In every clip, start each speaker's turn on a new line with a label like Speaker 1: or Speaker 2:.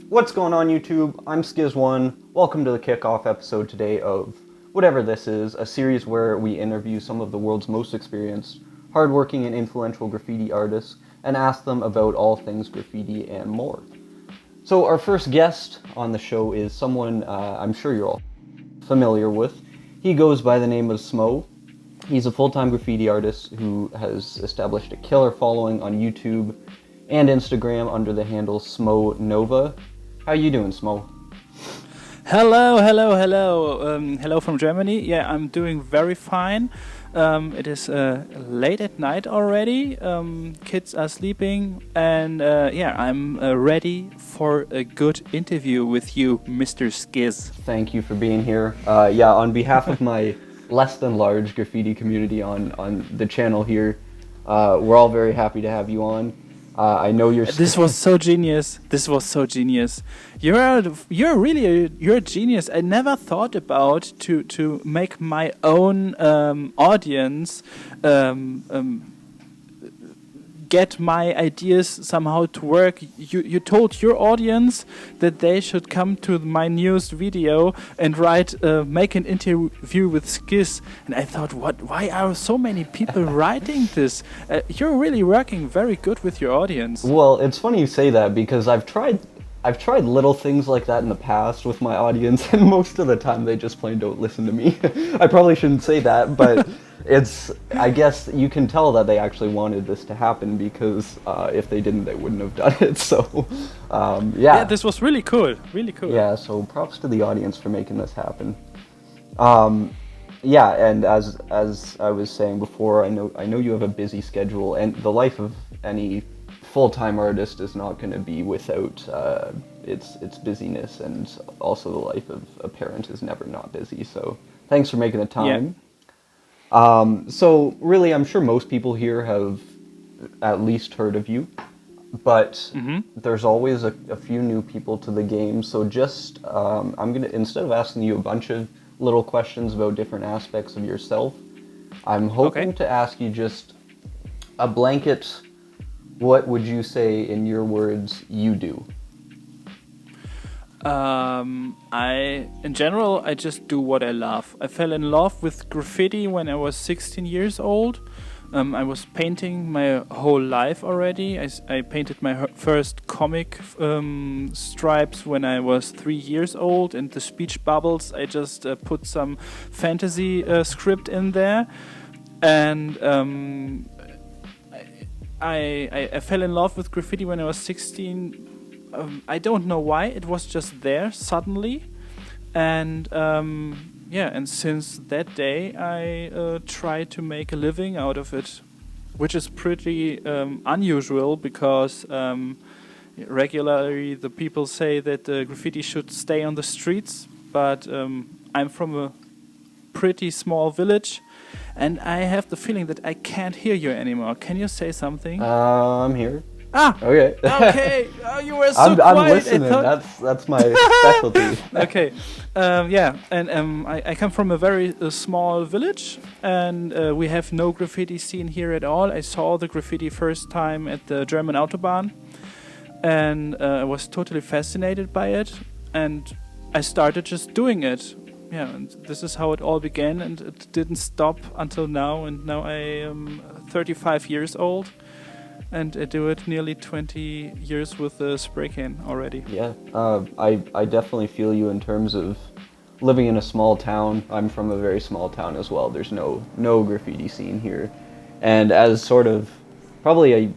Speaker 1: What's going on, YouTube? I'm Sciz1. Welcome to the kickoff episode today of whatever this is, a series where we interview some of the world's most experienced, hardworking, and influential graffiti artists and ask them about all things graffiti and more. So our first guest on the show is someone I'm sure you're all familiar with. He goes by the name of SMOE. He's a full-time graffiti artist who has established a killer following on YouTube and Instagram under the handle SMOE NOVA. How you doing, SMOE?
Speaker 2: Hello. Hello from Germany. Yeah, I'm doing very fine. It is late at night already. Kids are sleeping, and I'm ready for a good interview with you, Mr. Sciz.
Speaker 1: Thank you for being here. On behalf of my less than large graffiti community on the channel here, we're all very happy to have you on. I know you're.
Speaker 2: This was so genius. You're a genius. I never thought about to make my own audience get my ideas somehow to work. You told your audience that they should come to my newest video and make an interview with Sciz, and I thought, why are so many people writing this? You're really working very good with your audience.
Speaker 1: Well, it's funny you say that because I've tried little things like that in the past with my audience, and most of the time they just plain don't listen to me. I probably shouldn't say that, but I guess you can tell that they actually wanted this to happen because if they didn't, they wouldn't have done it. So,
Speaker 2: Yeah, this was really cool.
Speaker 1: Yeah, so props to the audience for making this happen. And as I was saying before, I know you have a busy schedule, and the life of any full-time artist is not going to be without its busyness, and also the life of a parent is never not busy. So thanks for making the time.
Speaker 2: Yeah.
Speaker 1: So really, I'm sure most people here have at least heard of you, but there's always a few new people to the game. So just I'm gonna, instead of asking you a bunch of little questions about different aspects of yourself, I'm hoping to ask you just a blanket. What would you say in your words you do?
Speaker 2: In general, I just do what I love. I fell in love with graffiti when I was 16 years old. I was painting my whole life already. I painted my first comic stripes when I was 3 years old, and the speech bubbles, I just put some fantasy script in there. And I fell in love with graffiti when I was 16. I don't know why, it was just there suddenly, and and since that day I try to make a living out of it, which is pretty unusual because regularly the people say that graffiti should stay on the streets, but I'm from a pretty small village, and I have the feeling that I can't hear you anymore. Can you say something?
Speaker 1: I'm here.
Speaker 2: Okay. Oh, you were so quiet.
Speaker 1: I'm listening. That's my specialty.
Speaker 2: Okay. I come from a very small village, and we have no graffiti scene here at all. I saw the graffiti first time at the German Autobahn, and I was totally fascinated by it, and I started just doing it. Yeah, and this is how it all began, and it didn't stop until now, and now I am 35 years old. And I do it nearly 20 years with the spray can already.
Speaker 1: Yeah, I definitely feel you in terms of living in a small town. I'm from a very small town as well. There's no graffiti scene here. And as sort of probably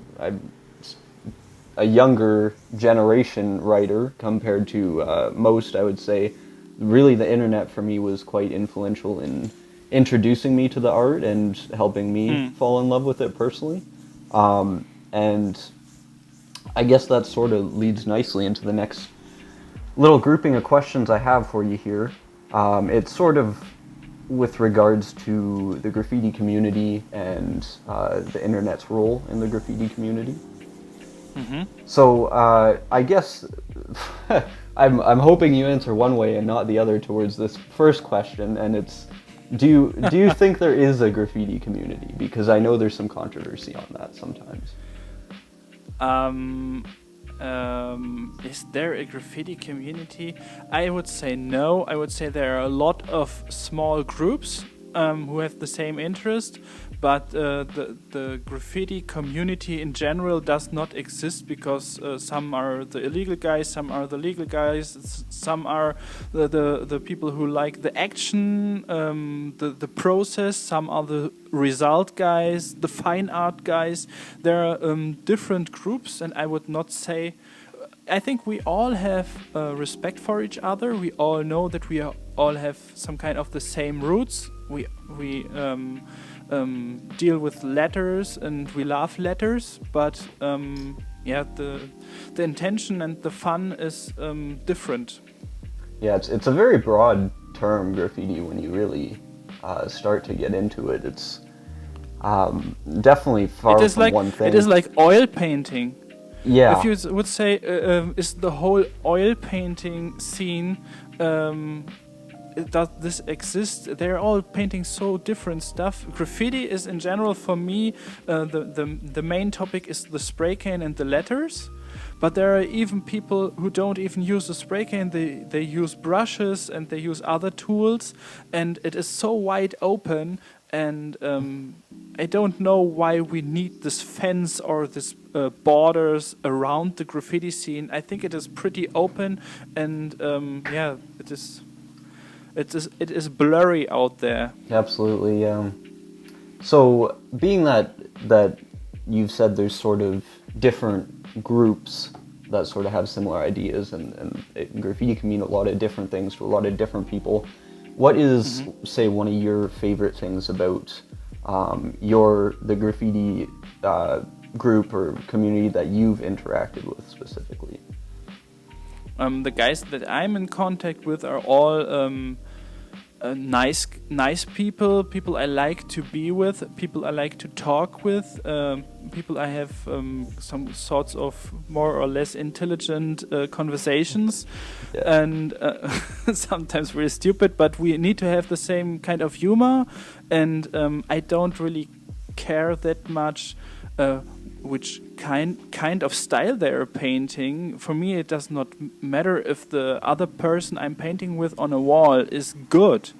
Speaker 1: a younger generation writer compared to most, I would say, really the internet for me was quite influential in introducing me to the art and helping me fall in love with it personally. And I guess that sort of leads nicely into the next little grouping of questions I have for you here. It's sort of with regards to the graffiti community and the internet's role in the graffiti community. So I guess I'm hoping you answer one way and not the other towards this first question, and it's do you think there is a graffiti community? Because I know there's some controversy on that sometimes.
Speaker 2: Is there a graffiti community? I would say no. I would say there are a lot of small groups who have the same interest, but the graffiti community in general does not exist because some are the illegal guys, some are the legal guys, some are the people who like the action, the process, some are the result guys, the fine art guys. There are different groups, and I would not say. I think we all have respect for each other. We all know that we all have some kind of the same roots. We deal with letters and we love letters, but yeah, the intention and the fun is different.
Speaker 1: Yeah, it's a very broad term, graffiti. When you really start to get into it, it's definitely far from one thing.
Speaker 2: It is like oil painting.
Speaker 1: Yeah.
Speaker 2: If you would say, is the whole oil painting scene, does this exist? They're all painting so different stuff. Graffiti is, in general, for me, the main topic is the spray can and the letters. But there are even people who don't even use the spray can. They use brushes and they use other tools, and it is so wide open. And I don't know why we need this fence or this borders around the graffiti scene. I think it is pretty open, and yeah, it is blurry out there.
Speaker 1: Absolutely. So, being that you've said there's sort of different groups that sort of have similar ideas, and graffiti can mean a lot of different things to a lot of different people. What is, say, one of your favorite things about the graffiti group or community that you've interacted with specifically?
Speaker 2: The guys that I'm in contact with are all nice people I like to be with, people I like to talk with, people I have some sorts of more or less intelligent conversations, yeah. And sometimes really stupid, but we need to have the same kind of humor, and I don't really care that much which kind of style they're painting. For me, it does not matter if the other person I'm painting with on a wall is good.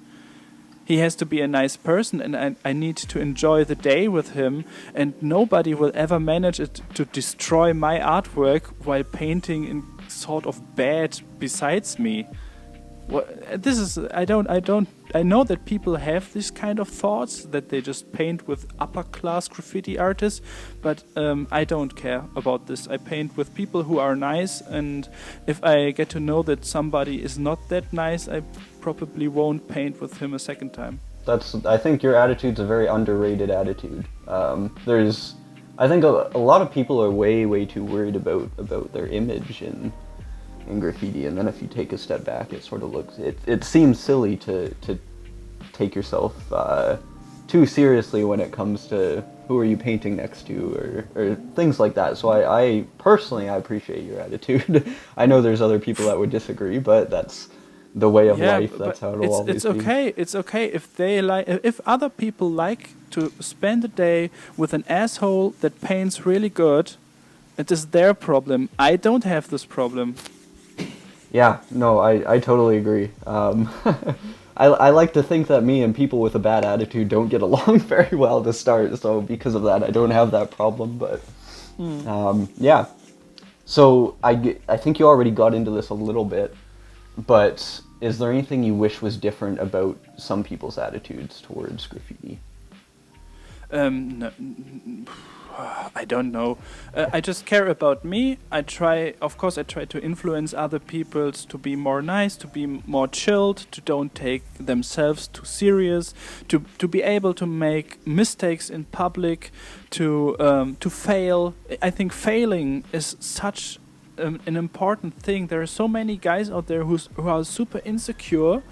Speaker 2: He has to be a nice person, and I need to enjoy the day with him, and nobody will ever manage it to destroy my artwork while painting in sort of bad besides me. I know that people have this kind of thoughts, that they just paint with upper class graffiti artists, but I don't care about this. I paint with people who are nice, and if I get to know that somebody is not that nice, I probably won't paint with him a second time.
Speaker 1: I think your attitude's a very underrated attitude. I think a lot of people are way too worried about their image in graffiti, and then if you take a step back, it sort of it seems silly to take yourself too seriously when it comes to who are you painting next to or things like that. So I personally appreciate your attitude. I know there's other people that would disagree, but that's the way of life. That's how it'll always be.
Speaker 2: It's okay if other people like to spend a day with an asshole that paints really good. It is their problem. I don't have this problem.
Speaker 1: Yeah, no, I totally agree. I like to think that me and people with a bad attitude don't get along very well to start, so because of that, I don't have that problem, but yeah. So I think you already got into this a little bit, but is there anything you wish was different about some people's attitudes towards graffiti?
Speaker 2: No, I don't know. I just care about me. I try to influence other people to be more nice, to be more chilled, to don't take themselves too serious, to be able to make mistakes in public, to fail. I think failing is such an important thing. There are so many guys out there who are super insecure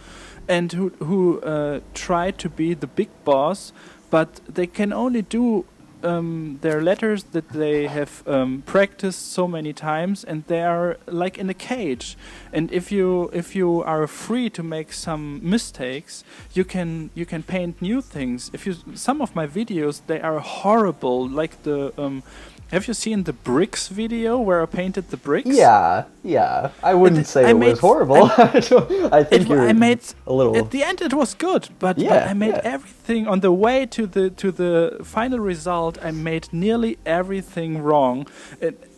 Speaker 2: and who try to be the big boss, but they can only do their letters that they have practiced so many times, and they are like in a cage. And if you are free to make some mistakes, you can paint new things. Some of my videos, they are horrible, like the Have you seen the bricks video where I painted the bricks?
Speaker 1: Yeah. I wouldn't say
Speaker 2: I
Speaker 1: it was
Speaker 2: made
Speaker 1: horrible. I think
Speaker 2: I
Speaker 1: you're
Speaker 2: made
Speaker 1: a little.
Speaker 2: at the end it was good, but
Speaker 1: Yeah,
Speaker 2: I made
Speaker 1: yeah.
Speaker 2: everything on the way to the final result. I made nearly everything wrong.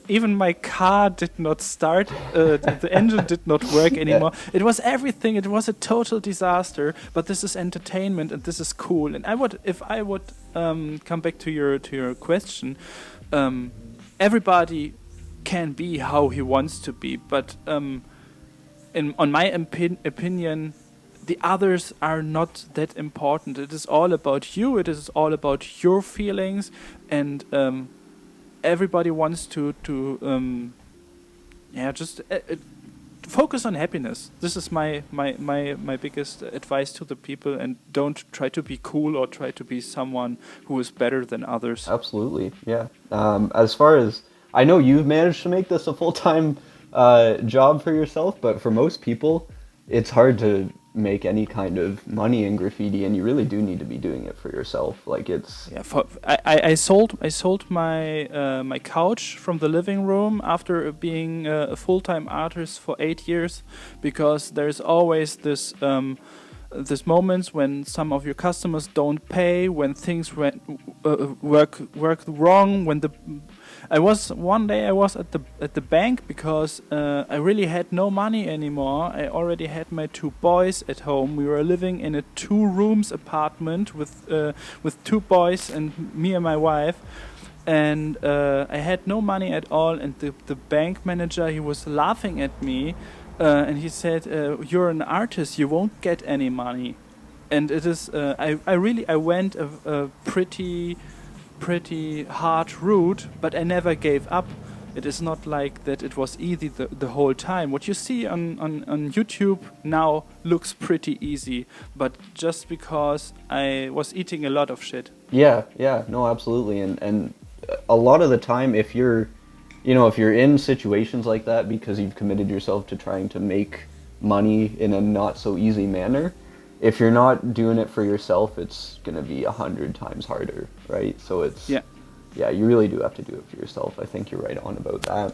Speaker 2: Even my car did not start. The engine did not work anymore. It was everything. It was a total disaster. But this is entertainment, and this is cool. And if I would come back to your question, everybody can be how he wants to be, but on my opinion, the others are not that important. It is all about you. It is all about your feelings, and everybody wants to just focus on happiness. This is my biggest advice to the people, and don't try to be cool or try to be someone who is better than others.
Speaker 1: Absolutely, yeah. As far as I know, you've managed to make this a full-time job for yourself, but for most people, it's hard to make any kind of money in graffiti, and you really do need to be doing it for yourself. Like it's
Speaker 2: Yeah, I sold my my couch from the living room after being a full-time artist for 8 years, because there's always this moments when some of your customers don't pay, when things work wrong, when one day I was at the bank because I really had no money anymore. I already had my 2 boys at home. We were living in a 2 rooms apartment with 2 boys and me and my wife, and I had no money at all. And the bank manager, he was laughing at me, and he said, "You're an artist. You won't get any money." And it is I went a pretty hard route, but I never gave up. It is not like that it was easy the whole time. What you see on YouTube now looks pretty easy, but just because I was eating a lot of shit.
Speaker 1: yeah, no, absolutely, and a lot of the time, if you're in situations like that because you've committed yourself to trying to make money in a not so easy manner, if you're not doing it for yourself, it's gonna be 100 times harder, right? So it's yeah, you really do have to do it for yourself. I think you're right on about that.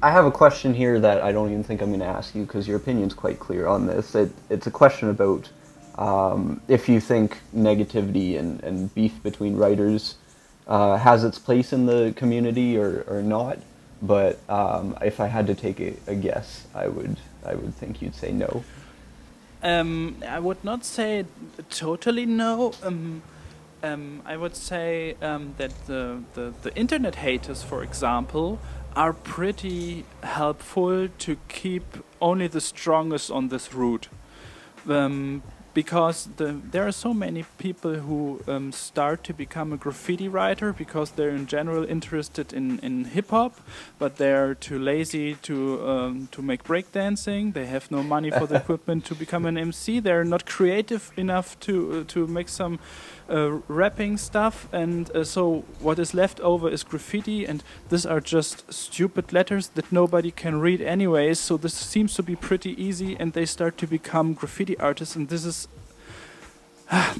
Speaker 1: I have a question here that I don't even think I'm going to ask you because your opinion's quite clear on this. It's a question about if you think negativity and beef between writers has its place in the community or not. But if I had to take a guess, I would think you'd say no.
Speaker 2: I would not say totally no. I would say that the internet haters, for example, are pretty helpful to keep only the strongest on this route. Because there are so many people who start to become a graffiti writer because they're in general interested in hip hop, but they're too lazy to make breakdancing. They have no money for the equipment to become an MC. They're not creative enough to make some rapping stuff, and so what is left over is graffiti, and these are just stupid letters that nobody can read anyways. So this seems to be pretty easy, and they start to become graffiti artists, and this is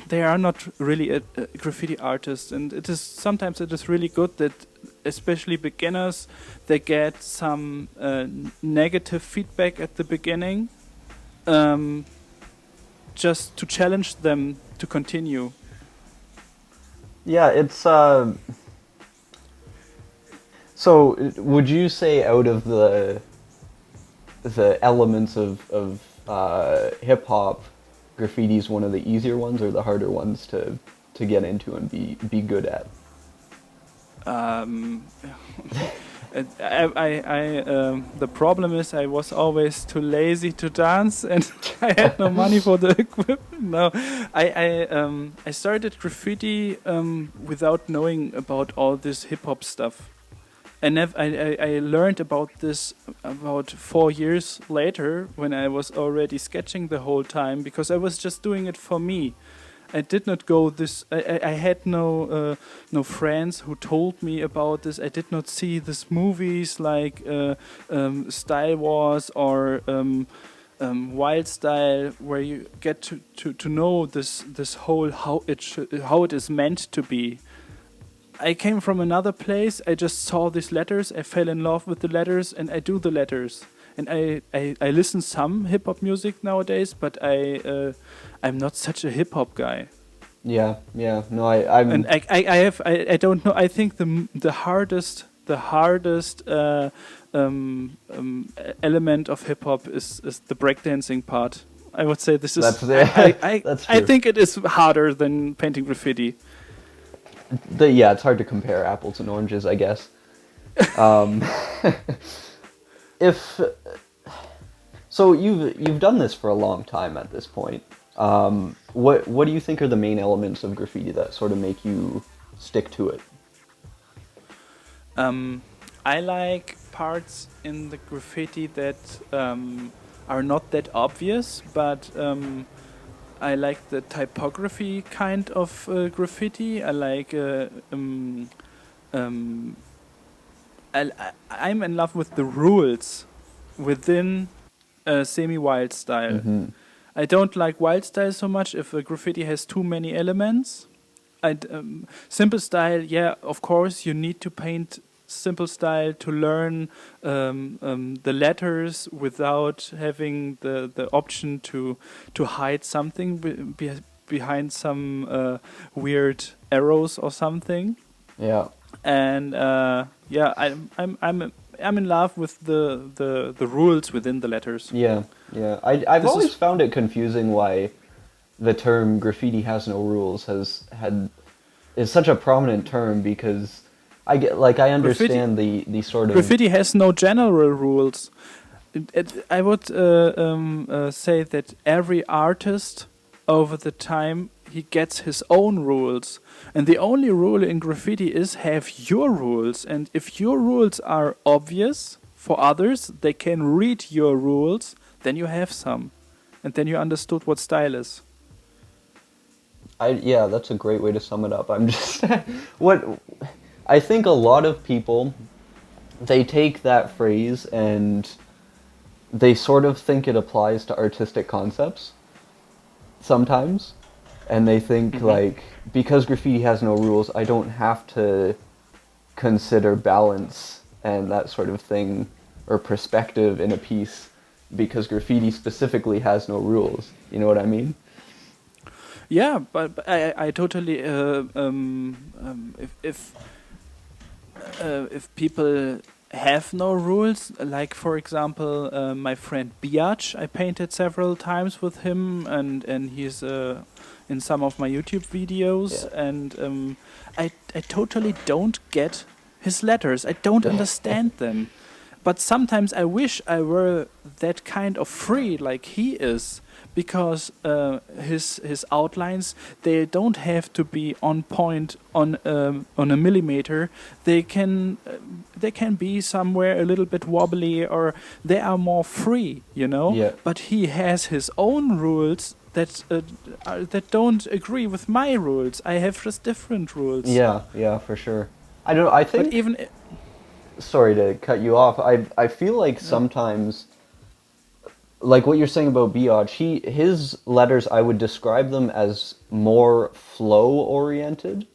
Speaker 2: they are not really a graffiti artist. And sometimes it is really good that especially beginners, they get some negative feedback at the beginning, just to challenge them to continue.
Speaker 1: Yeah, it's so would you say out of the elements of hip hop, graffiti is one of the easier ones or the harder ones to get into and be good at?
Speaker 2: The problem is I was always too lazy to dance, and I had no money for the equipment. No, I started graffiti without knowing about all this hip hop stuff. I learned about this about 4 years later when I was already sketching the whole time, because I was just doing it for me. I did not go this. I had no friends who told me about this. I did not see these movies like Style Wars or wild style where you get to know this whole how it is meant to be. I came from another place. I just saw these letters. I fell in love with the letters, and I do the letters. And I listen some hip hop music nowadays, but I'm not such a hip hop guy.
Speaker 1: Yeah, yeah. No, I'm.
Speaker 2: And I don't know. I think the hardest element of hip hop is the breakdancing part. I would say this is.
Speaker 1: That's that's
Speaker 2: I
Speaker 1: true.
Speaker 2: think it is harder than painting graffiti.
Speaker 1: Yeah, it's hard to compare apples and oranges, I guess. Um, if so, you've done this for a long time at this point. What do you think are the main elements of graffiti that sort of make you stick to it?
Speaker 2: I like parts in the graffiti that are not that obvious, but I like the typography kind of graffiti. I like. I'm in love with the rules within a semi-wild style.
Speaker 1: Mm-hmm.
Speaker 2: I don't like wild style so much if a graffiti has too many elements. Simple style, yeah, of course, you need to paint simple style to learn the letters without having the option to hide something behind some weird arrows or something.
Speaker 1: Yeah.
Speaker 2: And yeah, I'm in love with the rules within the letters.
Speaker 1: Yeah, yeah. I've
Speaker 2: This
Speaker 1: always
Speaker 2: is-
Speaker 1: found it confusing why the term graffiti has no rules is such a prominent term, because I understand the sort of
Speaker 2: Graffiti has no general rules. I would say that every artist over the time he gets his own rules, and the only rule in graffiti is have your rules. And if your rules are obvious for others, they can read your rules. Then you have some, and then you understood what style is.
Speaker 1: yeah, that's a great way to sum it up. I'm just what I think a lot of people, they take that phrase and they sort of think it applies to artistic concepts sometimes, and they think like, because graffiti has no rules, I don't have to consider balance and that sort of thing or perspective in a piece because graffiti specifically has no rules. You know what I mean?
Speaker 2: Yeah, but I totally if people have no rules, like for example my friend Biatch, I painted several times with him, and he's in some of my YouTube videos,
Speaker 1: Yeah.
Speaker 2: and I totally don't get his letters. I don't understand them. But sometimes I wish I were that kind of free like he is, because his outlines, they don't have to be on point on a millimeter. They can be somewhere a little bit wobbly, or they are more free, you know.
Speaker 1: Yeah.
Speaker 2: But he has his own rules that don't agree with my rules. I have just different rules.
Speaker 1: Yeah, yeah, for sure. I think,
Speaker 2: But even
Speaker 1: sorry to cut you off. I feel like sometimes, like what you're saying about Biatch, his letters, I would describe them as more flow oriented,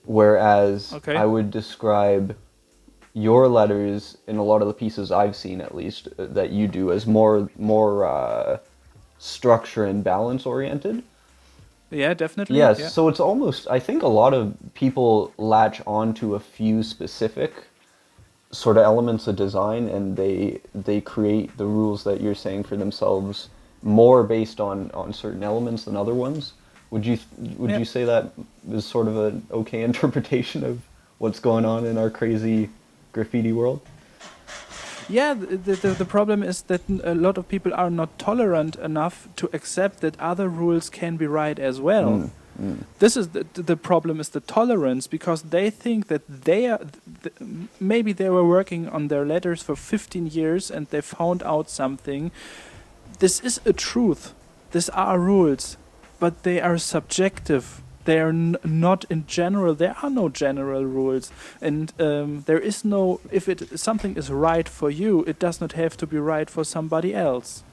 Speaker 1: whereas
Speaker 2: Okay.
Speaker 1: I would describe your letters in a lot of the pieces I've seen, at least, that you do, as more structure and balance oriented.
Speaker 2: yeah, definitely.
Speaker 1: Yes,
Speaker 2: Yeah.
Speaker 1: so it's almost, I think a lot of people latch on to a few specific sort of elements of design, and they create the rules that you're saying for themselves more based on certain elements than other ones. Would you
Speaker 2: Yeah.
Speaker 1: you say that is sort of an okay interpretation of what's going on in our crazy graffiti world?
Speaker 2: Yeah, the problem is that a lot of people are not tolerant enough to accept that other rules can be right as well. This is the problem, is the tolerance, because they think that they are maybe they were working on their letters for 15 years and they found out something. This is a truth. These are rules, but they are subjective. They are not in general. There are no general rules, and there is no. If something is right for you, it does not have to be right for somebody else.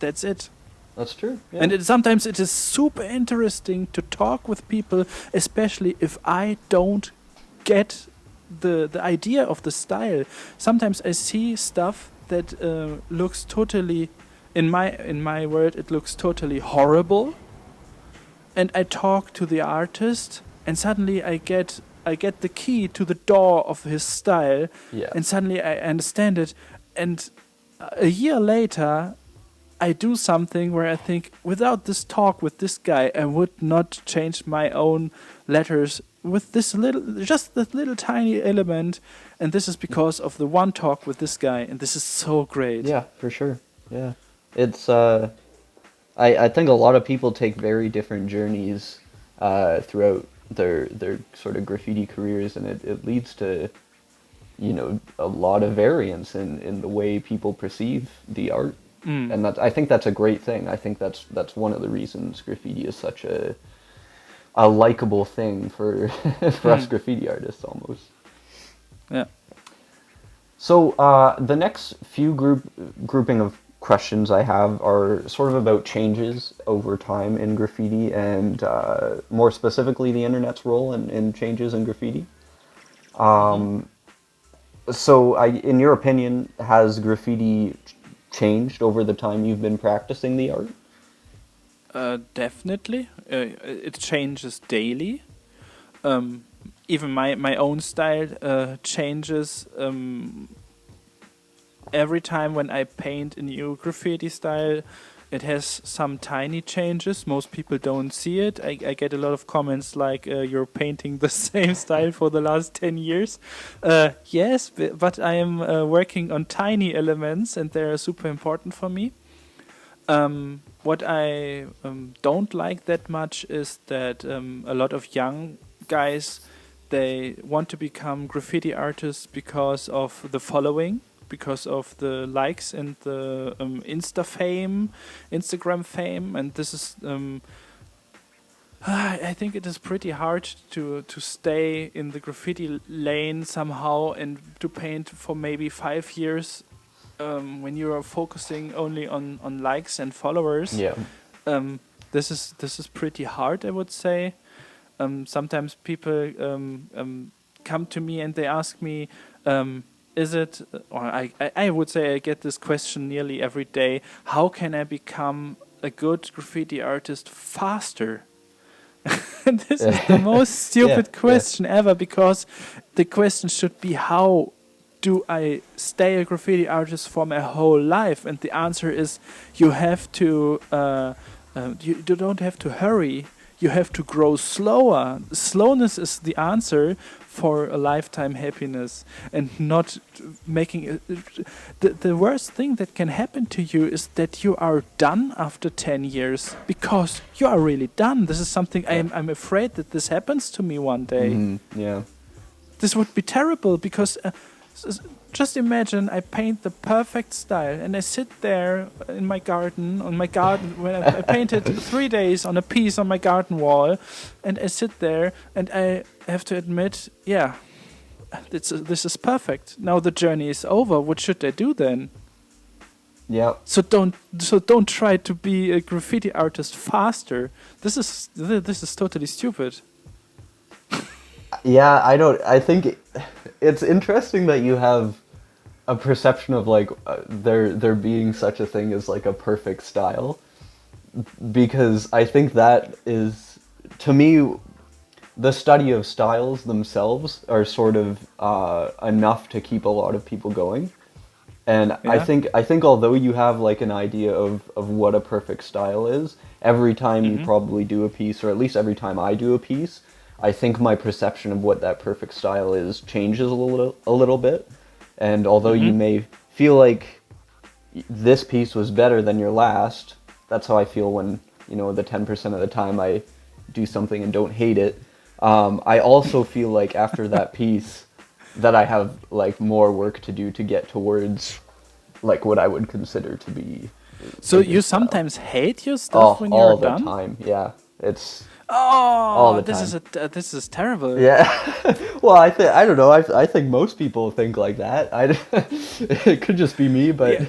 Speaker 2: that's it.
Speaker 1: That's true. Yeah.
Speaker 2: And sometimes it is super interesting to talk with people, especially if I don't get the idea of the style. Sometimes I see stuff that looks totally, in my world, it looks totally horrible. And I talk to the artist, and suddenly I get the key to the door of his style,
Speaker 1: Yeah.
Speaker 2: and suddenly I understand it. And a year later, I do something where I think, without this talk with this guy, I would not change my own letters with this little tiny element, and this is because of the one talk with this guy, and this is so great.
Speaker 1: Yeah, for sure. Yeah. It's I think a lot of people take very different journeys throughout their sort of graffiti careers, and it leads to, you know, a lot of variance in the way people perceive the art. And I think that's a great thing. I think that's one of the reasons graffiti is such a likable thing for us graffiti artists almost.
Speaker 2: Yeah.
Speaker 1: So the next few grouping of questions I have are sort of about changes over time in graffiti, and more specifically the internet's role in changes in graffiti. So in your opinion, has graffiti changed over the time you've been practicing the art?
Speaker 2: Definitely. It changes daily. Even my own style changes every time when I paint a new graffiti style. It has some tiny changes. Most people don't see it. I get a lot of comments like, you're painting the same style for the last 10 years. Yes, but I am working on tiny elements, and they're super important for me. What I don't like that much is that a lot of young guys, they want to become graffiti artists because of the following, because of the likes and the Instagram fame, and this is I think it is pretty hard to stay in the graffiti lane somehow and to paint for maybe 5 years when you are focusing only on likes and followers.
Speaker 1: Yeah.
Speaker 2: This is pretty hard, I would say. Sometimes people come to me and they ask me, is it, or I would say I get this question nearly every day, how can I become a good graffiti artist faster? And this is the most stupid question ever, because the question should be, how do I stay a graffiti artist for my whole life? And the answer is, you have to, you don't have to hurry. You have to grow slower. Slowness is the answer for a lifetime happiness, and not making the worst thing that can happen to you is that you are done after 10 years, because you are really done. This is something I'm afraid that this happens to me one day.
Speaker 1: Yeah.
Speaker 2: This would be terrible, because just imagine I paint the perfect style and I sit there in my garden, when I painted 3 days on a piece on my garden wall, and I sit there and I have to admit, yeah, this is perfect. Now the journey is over. What should I do then?
Speaker 1: Yeah.
Speaker 2: So don't try to be a graffiti artist faster. This is totally stupid.
Speaker 1: Yeah, I think it's interesting that you have a perception of like there being such a thing as like a perfect style, because I think that is, to me, the study of styles themselves are sort of enough to keep a lot of people going. And I think although you have like an idea of what a perfect style is, every time you probably do a piece, or at least every time I do a piece, I think my perception of what that perfect style is changes a little bit. And although you may feel like this piece was better than your last, that's how I feel when, you know, the 10% of the time I do something and don't hate it. I also feel like after that piece that I have like more work to do to get towards like what I would consider to be.
Speaker 2: So you sometimes hate your stuff when you're done?
Speaker 1: All the time, yeah. It's
Speaker 2: Oh,
Speaker 1: all the
Speaker 2: this
Speaker 1: time.
Speaker 2: is this is terrible.
Speaker 1: Yeah. Well, I don't know. I think most people think like that. It could just be me, but
Speaker 2: Yeah,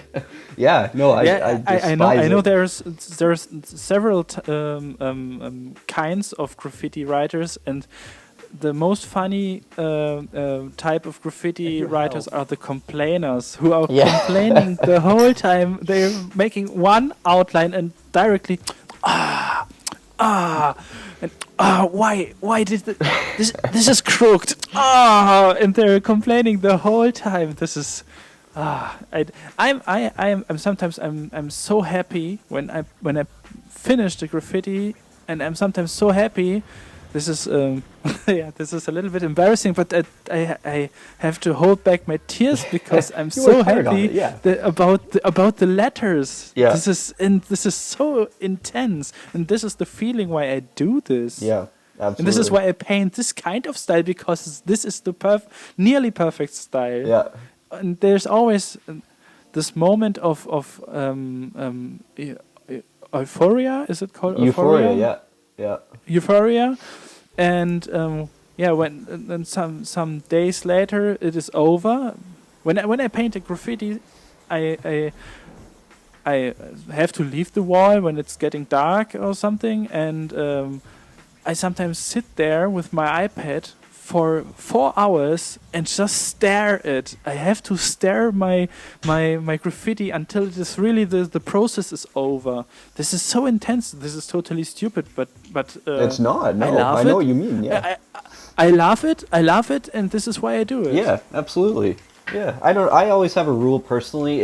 Speaker 1: yeah, no, I
Speaker 2: yeah. I
Speaker 1: despise
Speaker 2: know.
Speaker 1: it.
Speaker 2: There's several kinds of graffiti writers, and the most funny type of graffiti
Speaker 1: Your
Speaker 2: writers
Speaker 1: health.
Speaker 2: are the complainers who are
Speaker 1: Yeah.
Speaker 2: complaining the whole time. They're making one outline and directly and why did this is crooked, and they're complaining the whole time. This is I'm sometimes I'm so happy when I finish the graffiti, and I'm sometimes so happy. This is yeah, this is a little bit embarrassing, but I have to hold back my tears because I'm
Speaker 1: You
Speaker 2: so
Speaker 1: worked hard on
Speaker 2: happy
Speaker 1: it, yeah.
Speaker 2: about the letters.
Speaker 1: Yeah.
Speaker 2: This is so intense, and this is the feeling why I do this.
Speaker 1: Yeah, absolutely.
Speaker 2: And this is why I paint this kind of style, because this is the nearly perfect style.
Speaker 1: Yeah.
Speaker 2: And there's always this moment of euphoria. Is it called
Speaker 1: Euphoria, yeah. Yeah.
Speaker 2: Euphoria, and yeah, when then some days later it is over. When I paint a graffiti, I have to leave the wall when it's getting dark or something, and I sometimes sit there with my iPad for 4 hours and just stare it. I have to stare my graffiti until it is really the process is over. This is so intense. This is totally stupid, but
Speaker 1: It's not. No,
Speaker 2: love
Speaker 1: I know
Speaker 2: it.
Speaker 1: what you mean. Yeah.
Speaker 2: I love it. I love it, and this is why I do it.
Speaker 1: Yeah, absolutely. Yeah, I always have a rule personally.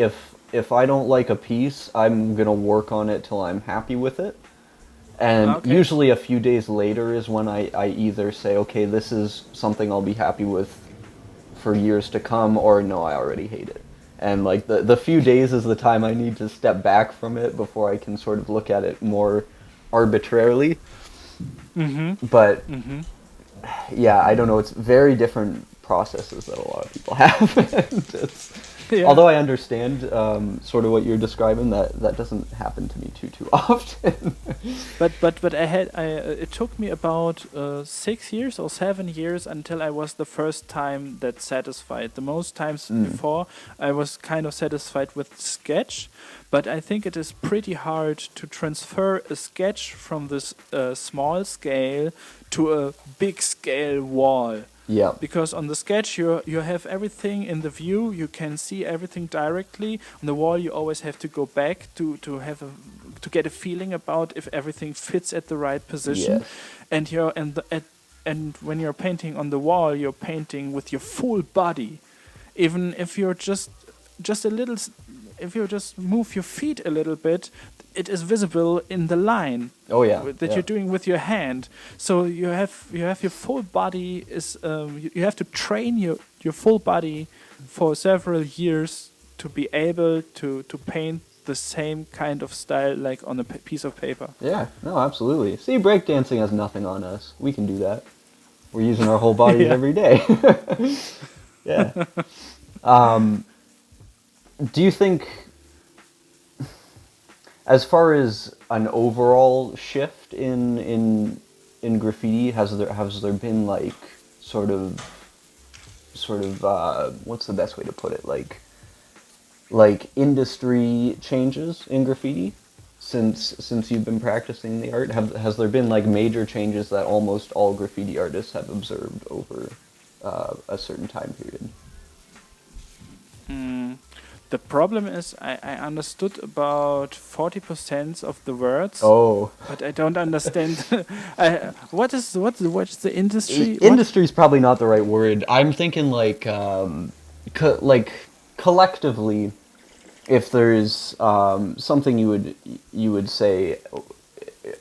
Speaker 1: If I don't like a piece, I'm gonna work on it till I'm happy with it. And
Speaker 2: Okay.
Speaker 1: usually a few days later is when I either say, okay, this is something I'll be happy with for years to come, or no, I already hate it. And like the few days is the time I need to step back from it before I can sort of look at it more arbitrarily.
Speaker 2: Mm-hmm.
Speaker 1: But
Speaker 2: Mm-hmm.
Speaker 1: yeah, I don't know. It's very different processes that a lot of people have. And
Speaker 2: Yeah.
Speaker 1: although I understand sort of what you're describing, that doesn't happen to me too often.
Speaker 2: But it took me about 6 years or 7 years until I was the first time that satisfied. The most times before I was kind of satisfied with sketch, but I think it is pretty hard to transfer a sketch from this small scale to a big scale wall.
Speaker 1: Yeah.
Speaker 2: Because on the sketch you have everything in the view, you can see everything directly. On the wall you always have to go back to have to get a feeling about if everything fits at the right position.
Speaker 1: Yes.
Speaker 2: And and when you're painting on the wall, you're painting with your full body. Even if you're just a little, if you just move your feet a little bit, it is visible in the line.
Speaker 1: Oh yeah.
Speaker 2: That you're doing with your hand. So you have your full body is you have to train your full body for several years to be able to paint the same kind of style like on a piece of paper.
Speaker 1: Yeah. No, absolutely. See, breakdancing has nothing on us. We can do that. We're using our whole bodies
Speaker 2: Yeah.
Speaker 1: every day. Yeah. Do you think, as far as an overall shift in graffiti, has there been like sort of what's the best way to put it, like industry changes in graffiti since you've been practicing the art? Has there been like major changes that almost all graffiti artists have observed over a certain time period?
Speaker 2: The problem is I understood about 40% of the words.
Speaker 1: Oh.
Speaker 2: But I don't understand. What's the industry?
Speaker 1: Industry is probably not the right word. I'm thinking like like collectively, if there's something you would say,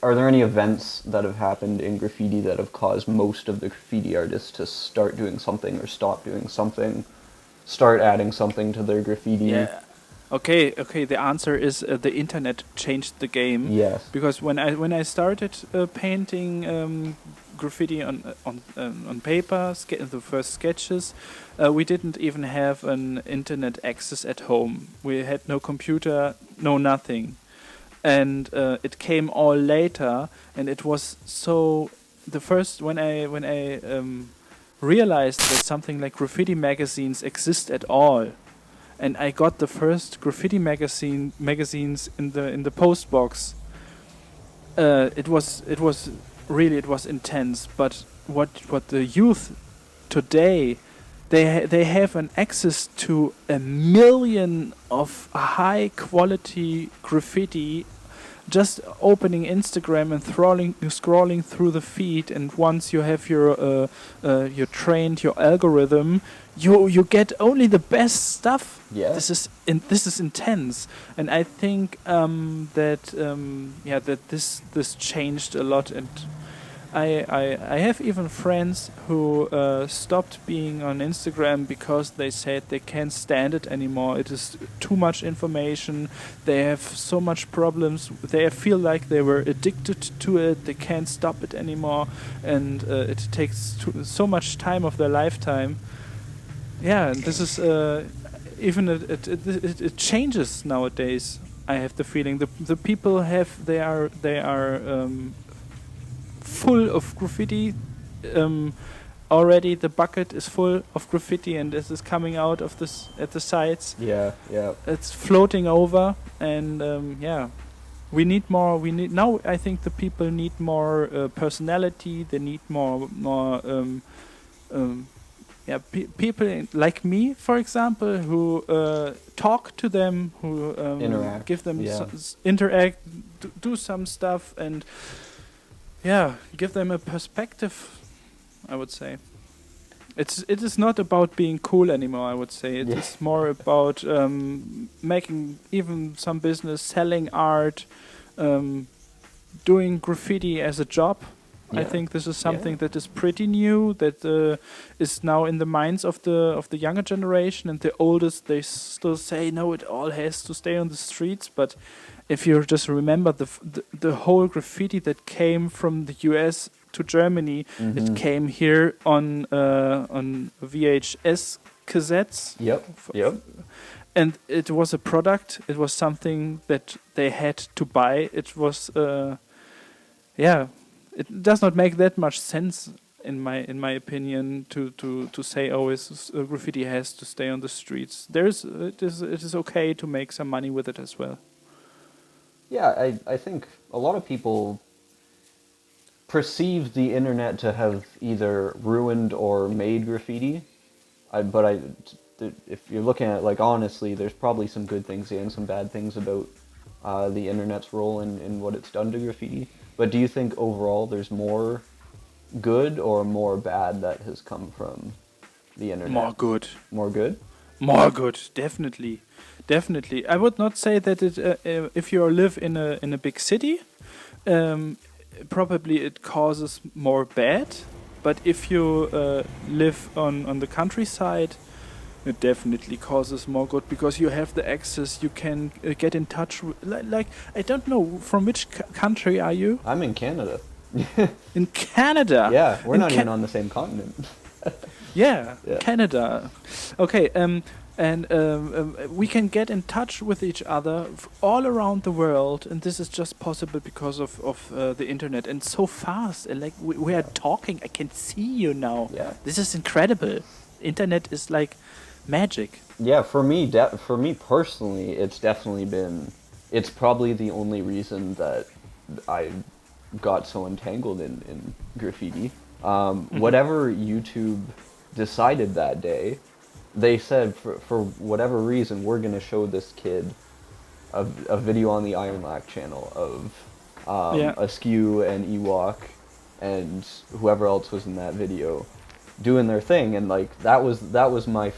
Speaker 1: are there any events that have happened in graffiti that have caused most of the graffiti artists to start doing something or stop doing something, start adding something to their graffiti?
Speaker 2: Yeah. Okay. The answer is the internet changed the game.
Speaker 1: Yes.
Speaker 2: Because when I started painting graffiti on paper, the first sketches, we didn't even have an internet access at home. We had no computer, no nothing. and it came all later, and it was so the first when I realized that something like graffiti magazines exist at all, and I got the first graffiti magazines in the post box. It was really, it was intense. But what the youth today, they have an access to a million of high quality graffiti, just opening Instagram and scrolling through the feed, and once you have your trained your algorithm, you get only the best stuff.
Speaker 1: Yeah.
Speaker 2: This is intense, and I think that this changed a lot, and I have even friends who stopped being on Instagram because they said they can't stand it anymore. It is too much information. They have so much problems. They feel like they were addicted to it. They can't stop it anymore, and it takes so much time of their lifetime. Yeah, and this is even it changes nowadays. I have the feeling the people they are full of graffiti. Already the bucket is full of graffiti, and this is coming out of this at the sides.
Speaker 1: Yeah, yeah.
Speaker 2: It's floating over, and we need more. We need now. I think the people need more personality. They need more. People like me, for example, who talk to them, who
Speaker 1: Interact.
Speaker 2: give them
Speaker 1: Yeah.
Speaker 2: interact, do some stuff, and give them a perspective. I would say it is not about being cool anymore. I would say it is more about making even some business, selling art, doing graffiti as a job. I think this is something that is pretty new, that is now in the minds of the younger generation, and the oldest, they still say no, it all has to stay on the streets. But if you just remember the whole graffiti that came from the US to Germany, it came here on VHS cassettes.
Speaker 1: Yep.
Speaker 2: And it was a product. It was something that they had to buy. It was It does not make that much sense, in my opinion, to say always graffiti has to stay on the streets. It is okay to make some money with it as well.
Speaker 1: Yeah, I think a lot of people perceive the internet to have either ruined or made graffiti. If you're looking at it, like, honestly, there's probably some good things and some bad things about the internet's role in what it's done to graffiti. But do you think overall there's more good or more bad that has come from the internet?
Speaker 2: More good.
Speaker 1: More good?
Speaker 2: More good, definitely. I would not say that if you live in a big city, probably it causes more bad. But if you live on the countryside, it definitely causes more good, because you have the access. You can get in touch with, like I don't know, from which country are you?
Speaker 1: I'm in Canada.
Speaker 2: In Canada?
Speaker 1: Yeah, we're not even on the same continent.
Speaker 2: Yeah, Canada. Okay, and we can get in touch with each other all around the world, and this is just possible because of the internet, and so fast. And like we are talking, I can see you now.
Speaker 1: Yeah.
Speaker 2: This is incredible. Internet is like magic.
Speaker 1: Yeah, for me personally, it's probably the only reason that I got so entangled in graffiti. Whatever YouTube decided that day, they said for whatever reason, we're going to show this kid a video on the Iron Lack channel of Askew and Ewok and whoever else was in that video doing their thing, and like that was the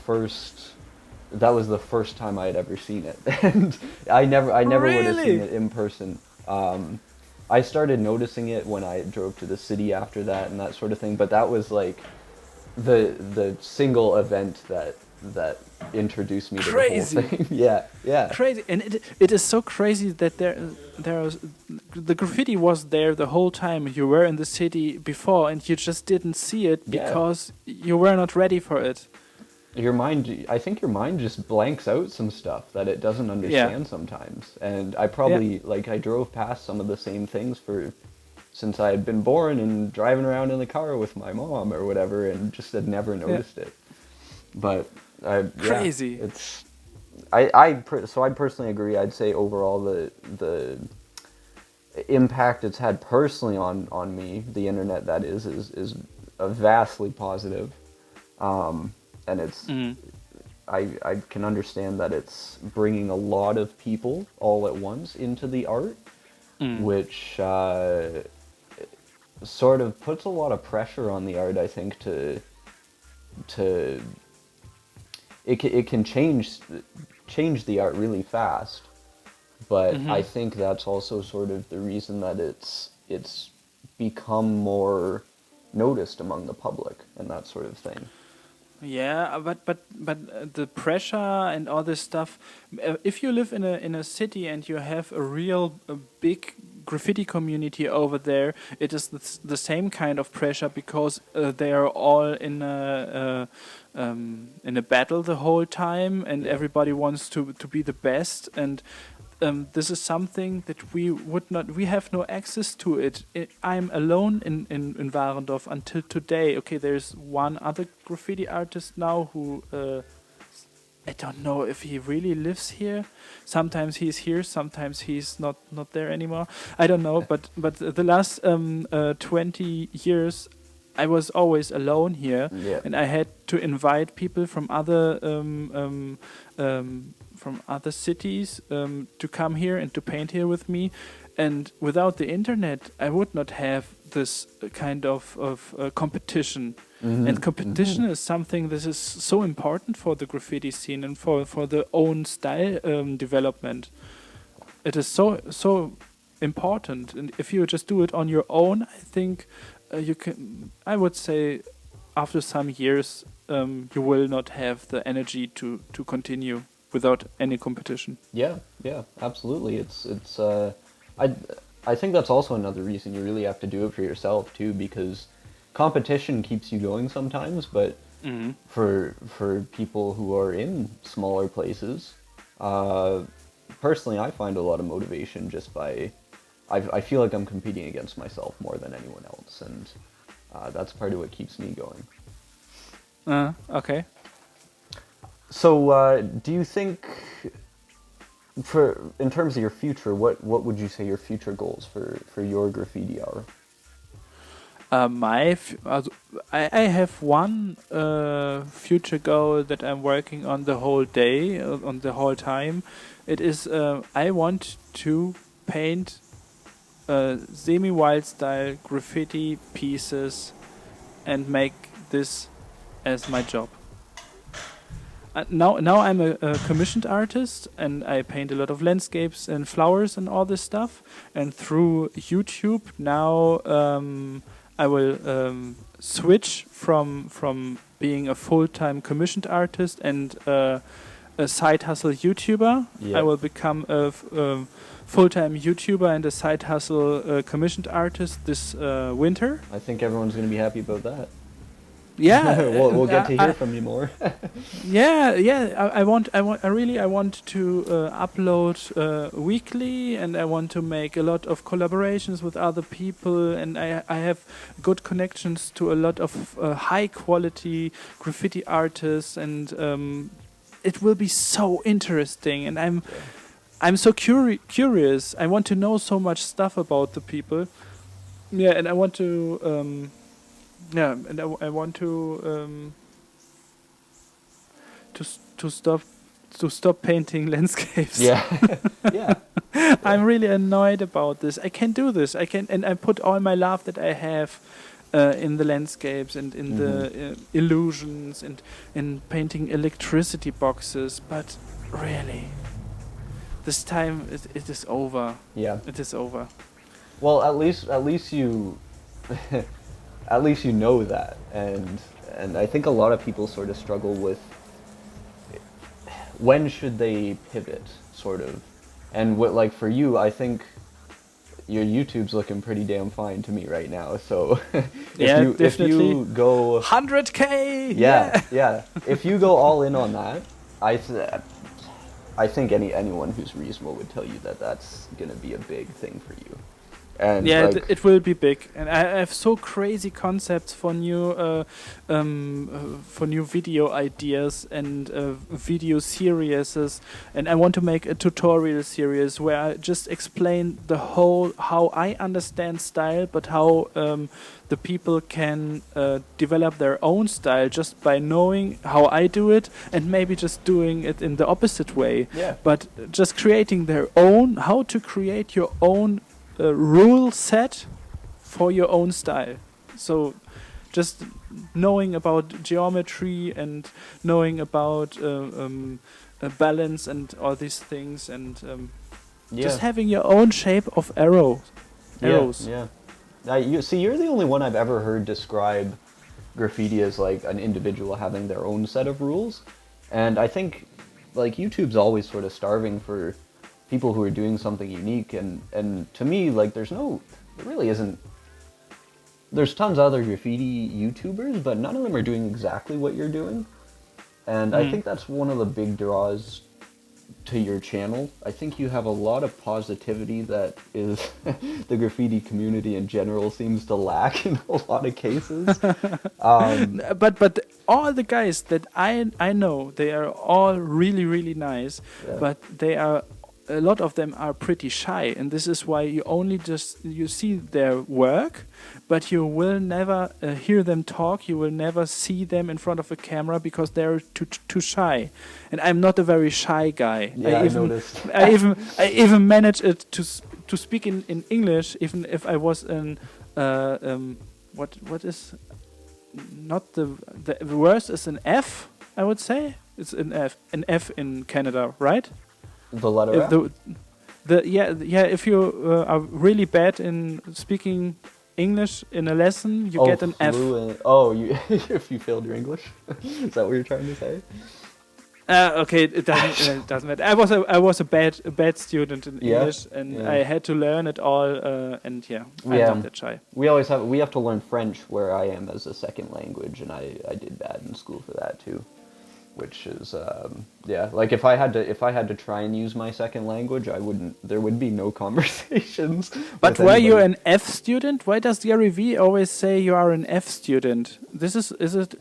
Speaker 1: first time I had ever seen it. And I never would have seen it in person. I started noticing it when I drove to the city after that and that sort of thing, but that was like the single event that introduced me to the whole thing. Yeah.
Speaker 2: Crazy. And it is so crazy that there was the graffiti was there the whole time. You were in the city before and you just didn't see it because you were not ready for it.
Speaker 1: I think your mind just blanks out some stuff that it doesn't
Speaker 2: Yeah,
Speaker 1: understand sometimes. And I
Speaker 2: yeah,
Speaker 1: probably, like, I drove past some of the same things since I had been born and driving around in the car with my mom or whatever, and just had never
Speaker 2: yeah.
Speaker 1: noticed it. But yeah,
Speaker 2: Crazy.
Speaker 1: it's so I personally agree. I'd say overall the impact it's had personally on me, the internet that is a vastly positive. And
Speaker 2: Mm,
Speaker 1: I can understand that it's bringing a lot of people all at once into the art,
Speaker 2: mm,
Speaker 1: which sort of puts a lot of pressure on the art. I think to it can change the art really fast, but I
Speaker 2: mm-hmm.
Speaker 1: think that's also sort of the reason that it's become more noticed among the public and that sort of thing.
Speaker 2: Yeah, but the pressure and all this stuff. If you live in a city and you have a real big graffiti community over there, it is the same kind of pressure because they are all in a battle the whole time, and
Speaker 1: Yeah.
Speaker 2: everybody wants to be the best. And this is something that we would not. We have no access to it. I'm alone in Warendorf until today. Okay, there's one other graffiti artist now who I don't know if he really lives here. Sometimes he's here, sometimes he's not there anymore. I don't know, but the last 20 years. I was always alone here,
Speaker 1: Yeah.
Speaker 2: and I had to invite people from other cities to come here and to paint here with me. And without the internet, I would not have this kind of competition. And competition is something that is so important for the graffiti scene and for the own style development. It is so important. And if you just do it on your own, I think you can. I would say after some years, you will not have the energy to continue without any competition.
Speaker 1: Yeah, yeah, absolutely. I I think that's also another reason you really have to do it for yourself too, because competition keeps you going sometimes, but
Speaker 2: Hmm.
Speaker 1: for people who are in smaller places, uh, personally, I find a lot of motivation just by I feel like I'm competing against myself more than anyone else, and that's part of what keeps me going.
Speaker 2: Okay.
Speaker 1: So, do you think, for in terms of your future, what would you say your future goals for your graffiti are?
Speaker 2: Also, I have one future goal that I'm working on the whole day, on the whole time. It is I want to paint semi-wild style graffiti pieces and make this as my job. Now I'm a commissioned artist and I paint a lot of landscapes and flowers and all this stuff. And through YouTube now I will switch from being a full-time commissioned artist and a side hustle YouTuber. I
Speaker 1: Yeah,
Speaker 2: will become a full-time YouTuber and a side hustle commissioned artist this winter.
Speaker 1: I think everyone's gonna be happy about that.
Speaker 2: Yeah,
Speaker 1: We'll get to hear from you more.
Speaker 2: yeah. I want to upload weekly, and I want to make a lot of collaborations with other people, and I have good connections to a lot of high quality graffiti artists, and it will be so interesting. And I'm so curious. I want to know so much stuff about the people. Yeah, and I want to. I want to stop painting landscapes.
Speaker 1: Yeah, yeah,
Speaker 2: I'm really annoyed about this. I can do this. I can, and I put all my love that I have in the landscapes and in the illusions and in painting electricity boxes. But really, this time it is over.
Speaker 1: yeah.
Speaker 2: It is over.
Speaker 1: Well, at least you at least you know that, and I think a lot of people sort of struggle with when should they pivot, sort of, and what, like, for you, I think your YouTube's looking pretty damn fine to me right now. So
Speaker 2: Yeah,
Speaker 1: if you go
Speaker 2: 100K.
Speaker 1: yeah, if you go all in on that, I think anyone who's reasonable would tell you that that's gonna be a big thing for you. And
Speaker 2: Yeah,
Speaker 1: like,
Speaker 2: it will be big, and I have so crazy concepts for new video ideas and video series, and I want to make a tutorial series where I just explain the whole how I understand style, but how the people can develop their own style just by knowing how I do it, and maybe just doing it in the opposite way.
Speaker 1: yeah,
Speaker 2: But just creating their own, how to create your own rule set for your own style. So just knowing about geometry and knowing about balance and all these things, and just having your own shape of arrows.
Speaker 1: Yeah. You're the only one I've ever heard describe graffiti as like an individual having their own set of rules, and I think like YouTube's always sort of starving for people who are doing something unique, and to me, like, there really isn't. There's tons of other graffiti YouTubers, but none of them are doing exactly what you're doing, and I think that's one of the big draws to your channel. I think you have a lot of positivity that is the graffiti community in general seems to lack in a lot of cases.
Speaker 2: But all the guys that I know, they are all really, really nice, but they are. A lot of them are pretty shy, and this is why you only you see their work, but you will never hear them talk. You will never see them in front of a camera because they're too shy. And I'm not a very shy guy.
Speaker 1: Yeah, I noticed.
Speaker 2: I even manage it to speak in English, even if I was in what is not the worst is an F. I would say it's an F in Canada, right?
Speaker 1: The letter F?
Speaker 2: If you are really bad in speaking English in a lesson, you get an
Speaker 1: fluent. F. If you failed your English? Is that what you're trying to say?
Speaker 2: Okay, it doesn't matter. I was a bad student in English, and I had to learn it all. I'm not that shy.
Speaker 1: We have to learn French where I am as a second language, and I did bad in school for that too. Which is like if I had to try and use my second language, there would be no conversations.
Speaker 2: But were you an F student? Why does Gary V always say you are an F student? Is it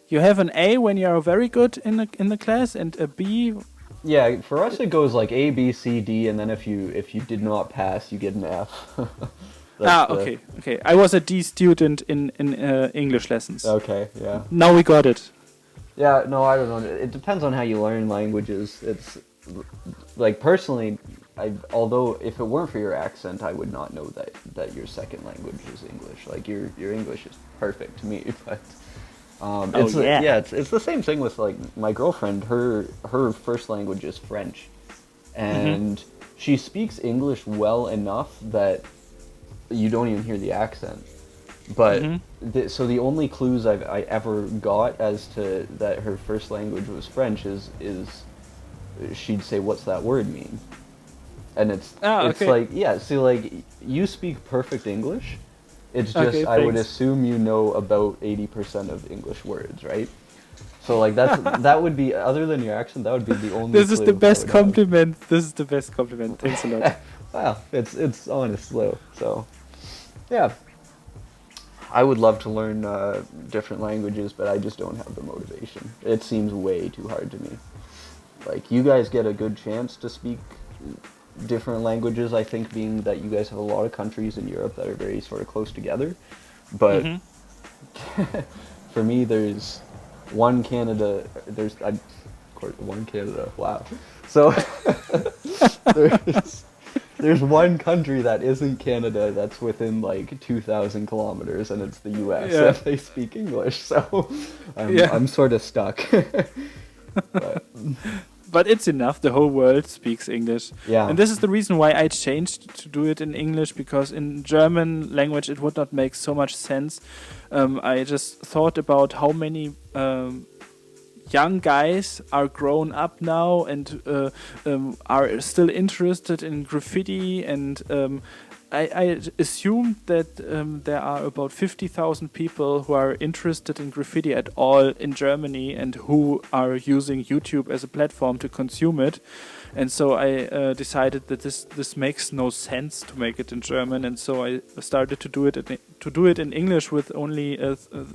Speaker 2: you have an A when you are very good in the class, and a B?
Speaker 1: Yeah, for us it goes like A, B, C, D, and then if you did not pass, you get an F.
Speaker 2: Okay. I was a D student in English lessons.
Speaker 1: Okay, yeah.
Speaker 2: Now we got it.
Speaker 1: Yeah, no, I don't know. It depends on how you learn languages. It's like personally, although if it weren't for your accent, I would not know that your second language is English. Like your English is perfect to me, but it's the same thing with like my girlfriend. Her first language is French, and she speaks English well enough that you don't even hear the accent. But so the only clues I ever got as to that her first language was French is she'd say, "What's that word mean?" And it's like, so like you speak perfect English. It's just I would assume you know about 80% of English words, right? So like that would be, other than your accent, that would be the only.
Speaker 2: This is the best compliment. This is the best compliment. Thanks a lot.
Speaker 1: Wow, it's honest though. So yeah. I would love to learn different languages, but I just don't have the motivation. It seems way too hard to me. Like, you guys get a good chance to speak different languages, I think, being that you guys have a lot of countries in Europe that are very sort of close together. But for me, there's one Canada, one Canada, wow. So there's one country that isn't Canada that's within like 2,000 kilometers, and it's the U.S. and they speak English, so I'm sort of stuck.
Speaker 2: But it's enough. The whole world speaks English.
Speaker 1: Yeah.
Speaker 2: And this is the reason why I changed to do it in English, because in German language it would not make so much sense. I just thought about how many young guys are grown up now and are still interested in graffiti, and I assume that there are about 50,000 people who are interested in graffiti at all in Germany and who are using YouTube as a platform to consume it. And so I decided that this makes no sense to make it in German, and so I started to do it in English with only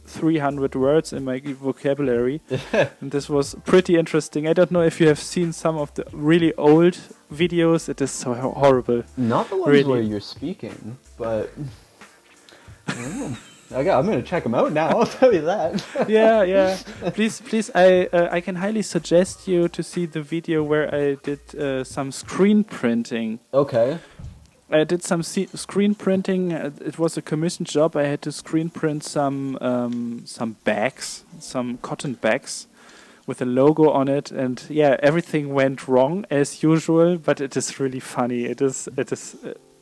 Speaker 2: 300 words in my vocabulary. And this was pretty interesting. I don't know if you have seen some of the really old videos. It is so horrible.
Speaker 1: Not the ones
Speaker 2: really.
Speaker 1: where you're speaking, but I don't know. I'm gonna check them out now. I'll tell you that.
Speaker 2: yeah. Please. I can highly suggest you to see the video where I did some screen printing.
Speaker 1: Okay.
Speaker 2: I did some screen printing. It was a commissioned job. I had to screen print some bags, some cotton bags, with a logo on it, and yeah, everything went wrong as usual. But it is really funny. It is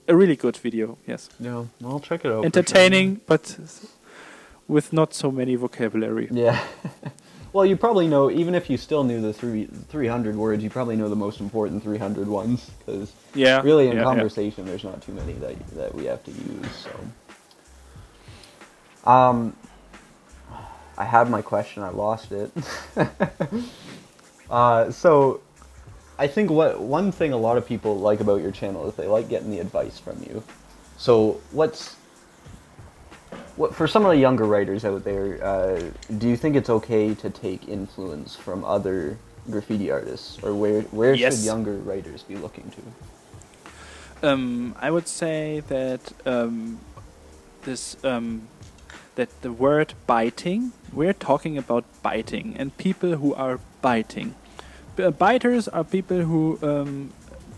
Speaker 2: a really good video. Yes.
Speaker 1: Yeah, I'll check it out.
Speaker 2: Entertaining, but with not so many vocabulary.
Speaker 1: Yeah. Well, you probably know, even if you still knew the 300 words, you probably know the most important 300 ones, because really in conversation there's not too many that we have to use. So, I had my question, I lost it. So, I think one thing a lot of people like about your channel is they like getting the advice from you. So, what for some of the younger writers out there, do you think it's okay to take influence from other graffiti artists, or where should younger writers be looking to?
Speaker 2: I would say that that the word biting, we're talking about biting and people who are biting. Biters are people who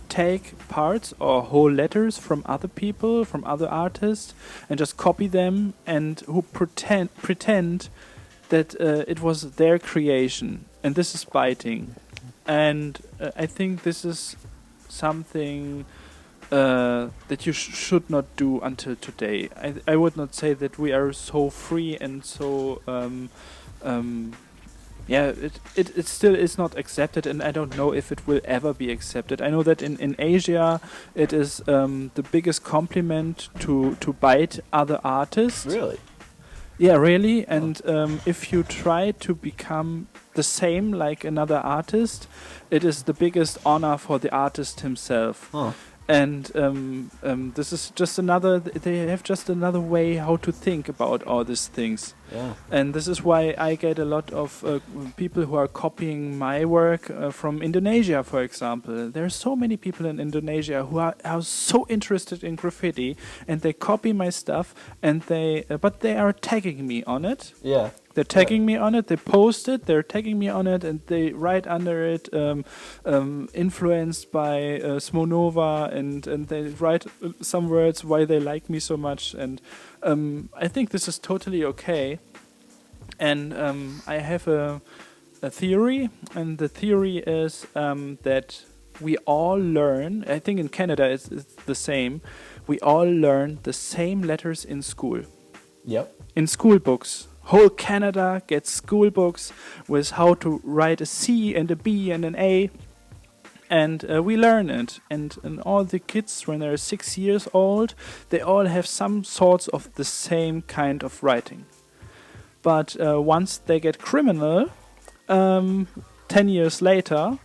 Speaker 2: take parts or whole letters from other people, from other artists, and just copy them, and who pretend that it was their creation, and this is biting. And I think this is something that you should not do until today. I would not say that we are so free and so it still is not accepted, and I don't know if it will ever be accepted. I know that in Asia it is the biggest compliment to bite other artists.
Speaker 1: Really?
Speaker 2: Yeah, really. And if you try to become the same like another artist, it is the biggest honor for the artist himself.
Speaker 1: Huh.
Speaker 2: And this is just they have just another way how to think about all these things.
Speaker 1: Yeah.
Speaker 2: And this is why I get a lot of people who are copying my work from Indonesia, for example. There are so many people in Indonesia who are so interested in graffiti, and they copy my stuff, and but they are tagging me on it.
Speaker 1: Yeah.
Speaker 2: They're tagging me on it, they post it, they're tagging me on it, and they write under it, influenced by SMOE NOVA, and they write some words why they like me so much. And I think this is totally okay. And I have a theory, and the theory is that we all learn, I think in Canada it's the same, we all learn the same letters in school.
Speaker 1: Yep.
Speaker 2: In school books. Whole Canada gets school books with how to write a C and a B and an A, and we learn it. And all the kids, when they're 6 years old, they all have some sorts of the same kind of writing. But once they get criminal, 10 years later,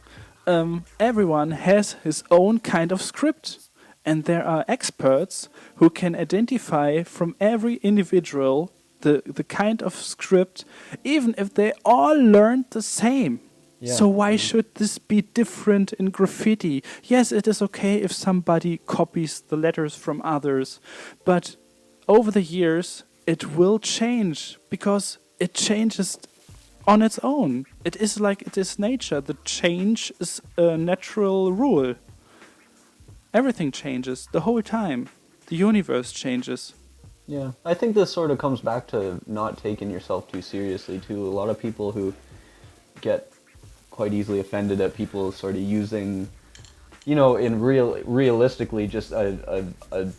Speaker 2: everyone has his own kind of script. And there are experts who can identify from every individual the kind of script, even if they all learned the same. Yeah. So why should this be different in graffiti? Yes, it is okay if somebody copies the letters from others, but over the years it will change, because it changes on its own. It is like it is nature. The change is a natural rule. Everything changes the whole time. The universe changes.
Speaker 1: Yeah, I think this sort of comes back to not taking yourself too seriously too. A lot of people who get quite easily offended at people sort of using, in realistically just a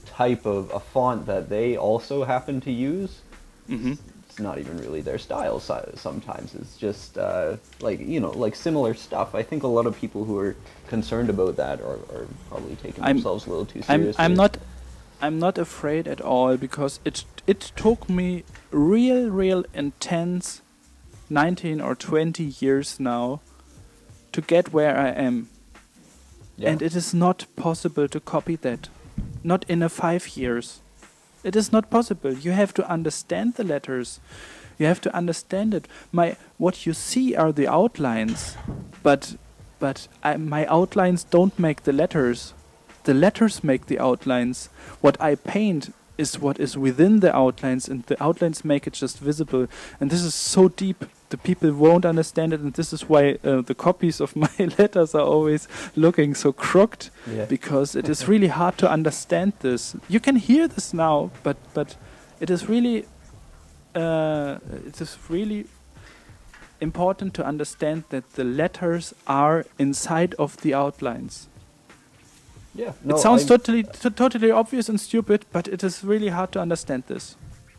Speaker 1: type of a font that they also happen to use.
Speaker 2: Mm-hmm.
Speaker 1: it's not even really their style. Sometimes it's just like, you know, like similar stuff. I think a lot of people who are concerned about that are probably taking themselves a little too seriously.
Speaker 2: I'm not afraid at all, because it took me real intense 19 or 20 years now to get where I am.
Speaker 1: Yeah.
Speaker 2: And it is not possible to copy that. Not in a 5 years. It is not possible. You have to understand the letters. You have to understand it. What you see are the outlines, but my outlines don't make the letters. The letters make the outlines. What I paint is what is within the outlines, and the outlines make it just visible. And this is so deep, the people won't understand it, and this is why the copies of my letters are always looking so crooked, because it is really hard to understand this. You can hear this now, but it is really important to understand that the letters are inside of the outlines.
Speaker 1: Yeah, no,
Speaker 2: it sounds totally obvious and stupid, but it is really hard to understand this.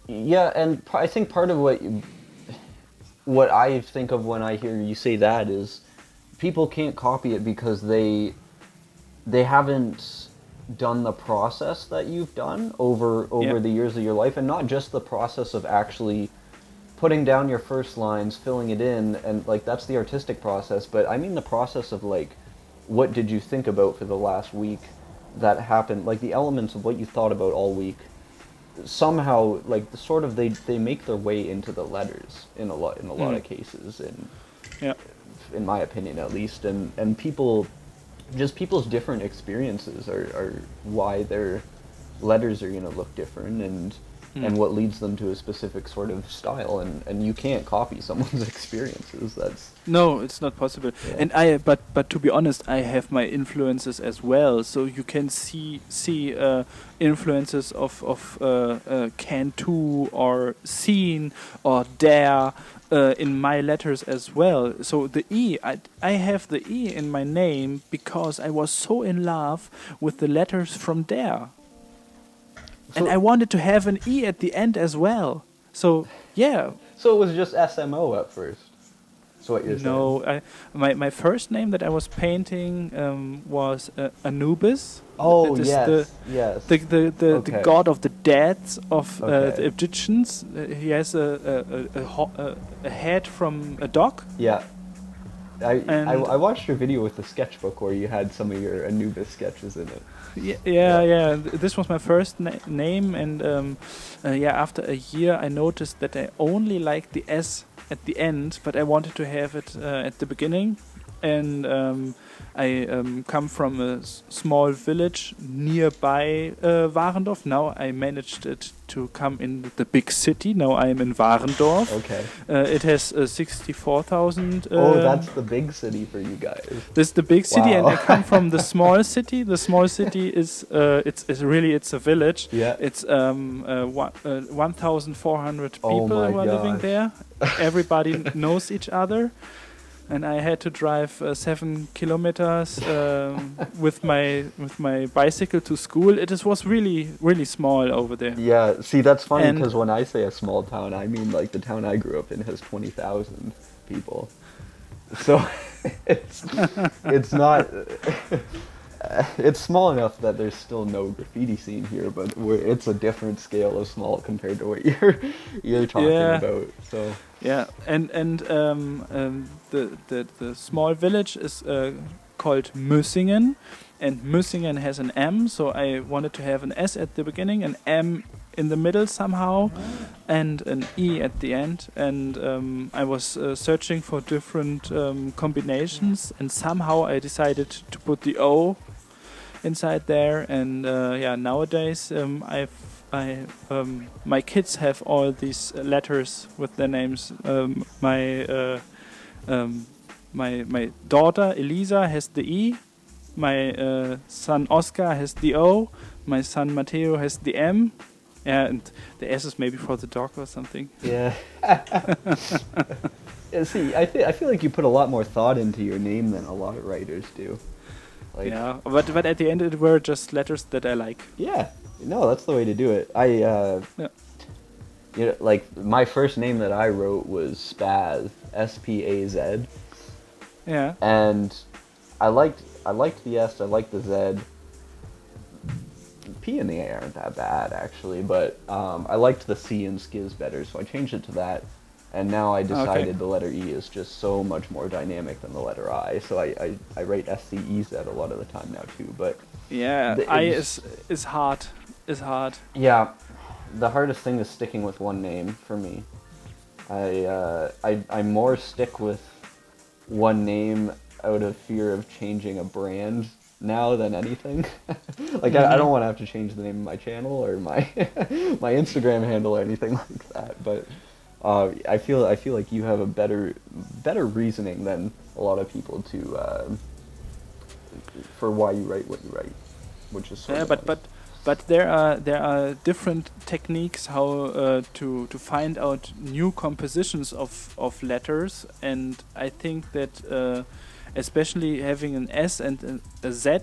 Speaker 1: Yeah, and I think part of what I think of when I hear you say that is people can't copy it because they haven't done the process that you've done over the years of your life, and not just the process of actually putting down your first lines, filling it in, and like that's the artistic process, but I mean the process of like, what did you think about for the last week that happened, like the elements of what you thought about all week, somehow like sort of they make their way into the letters in a lot of cases, and in my opinion at least, and people's different experiences are why their letters are going to look different, and what leads them to a specific sort of style, and you can't copy someone's experiences.
Speaker 2: No, it's not possible. And but to be honest, I have my influences as well. So you can see influences of Cantu or Scene or Dare in my letters as well. So the E, I have the E in my name because I was so in love with the letters from Dare. And I wanted to have an E at the end as well. So, yeah.
Speaker 1: So it was just SMO at first? So what you're saying?
Speaker 2: No, my first name that I was painting was Anubis.
Speaker 1: Oh,
Speaker 2: yes. The god of the dead of the Egyptians. He has a head from a dog.
Speaker 1: Yeah. I watched your video with the sketchbook where you had some of your Anubis sketches in it.
Speaker 2: Yeah. This was my first name, and after a year I noticed that I only liked the S at the end, but I wanted to have it at the beginning. And I come from a small village nearby Warendorf. Now I managed it to come in the big city. Now I am in Warendorf.
Speaker 1: Okay.
Speaker 2: It has 64,000.
Speaker 1: That's the big city for you guys.
Speaker 2: This is the big city, and I come from the small city. The small city is it's a village.
Speaker 1: Yeah.
Speaker 2: It's 1,400 people who are living there. Everybody knows each other. And I had to drive 7 kilometers with my bicycle to school. It was really small over there.
Speaker 1: Yeah, see, that's funny because when I say a small town, I mean like the town I grew up in has 20,000 people. So it's not. It's small enough that there's still no graffiti scene here, but it's a different scale of small compared to what you're talking about. So
Speaker 2: yeah, and the small village is called Mössingen, and Mössingen has an M, so I wanted to have an S at the beginning, an M in the middle somehow, and an E at the end. And I was searching for different combinations, and somehow I decided to put the O inside there. And nowadays my kids have all these letters with their names. My daughter Elisa has the E. My son Oscar has the O. My son Matteo has the M. Yeah, and the S is maybe for the dog or something.
Speaker 1: Yeah. See, I feel like you put a lot more thought into your name than a lot of writers do. Like,
Speaker 2: yeah, but at the end it were just letters that I like.
Speaker 1: Yeah, no, that's the way to do it. You know, like my first name that I wrote was Spaz, Spaz,
Speaker 2: Yeah.
Speaker 1: and I liked the S, I liked the Z. P and the A aren't that bad actually, but I liked the C in Sciz better, so I changed it to that. And now I decided the letter E is just so much more dynamic than the letter I, so I write SCEZ a lot of the time now too. But
Speaker 2: Yeah, I is hard. Is hard.
Speaker 1: yeah, the hardest thing is sticking with one name for me. I more stick with one name out of fear of changing a brand now than anything. Like I don't want to have to change the name of my channel or my my Instagram handle or anything like that. But I feel like you have a better reasoning than a lot of people to for why you write what you write, which is sort
Speaker 2: Yeah,
Speaker 1: of
Speaker 2: but there are different techniques how to find out new compositions of letters, and I think that especially having an S and a Z,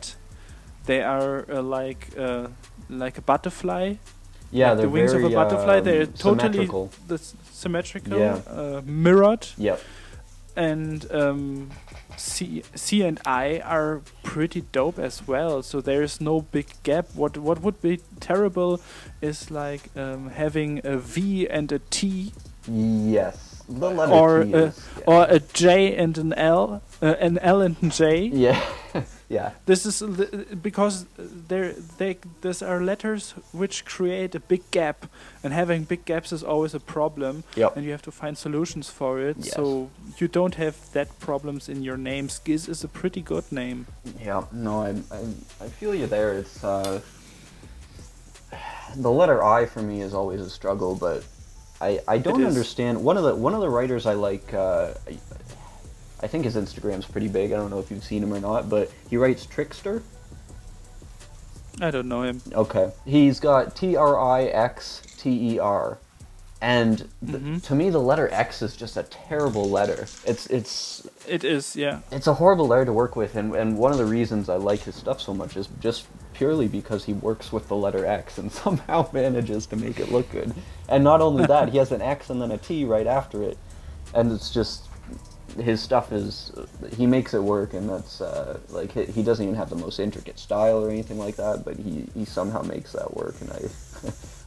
Speaker 2: they are like a butterfly.
Speaker 1: yeah,
Speaker 2: Like
Speaker 1: they're
Speaker 2: the wings
Speaker 1: very,
Speaker 2: of a butterfly. They're totally
Speaker 1: symmetrical.
Speaker 2: symmetrical,
Speaker 1: Yeah.
Speaker 2: mirrored,
Speaker 1: Yep.
Speaker 2: and C and I are pretty dope as well. So there is no big gap. What would be terrible is like having a V and a T,
Speaker 1: Yes. The letter
Speaker 2: or
Speaker 1: T is, yeah.
Speaker 2: or a J and an L and a J.
Speaker 1: Yeah. Yeah.
Speaker 2: This is because these are letters which create a big gap, and having big gaps is always a problem.
Speaker 1: Yep.
Speaker 2: And you have to find solutions for it.
Speaker 1: Yes.
Speaker 2: So you don't have that problems in your name. Sciz is a pretty good name.
Speaker 1: Yeah. No, I feel you there. It's the letter I for me is always a struggle, but I don't understand. One of the writers I like. I think his Instagram's pretty big. I don't know if you've seen him or not, but he writes Trickster.
Speaker 2: I don't know him.
Speaker 1: Okay. He's got Trixter, and to me the letter X is just a terrible letter.
Speaker 2: It is, yeah.
Speaker 1: It's a horrible letter to work with, and one of the reasons I like his stuff so much is just purely because he works with the letter X and somehow manages to make it look good. And not only that, he has an X and then a T right after it, and it's just... his stuff is, he makes it work, and that's like he doesn't even have the most intricate style or anything like that, but he somehow makes that work, and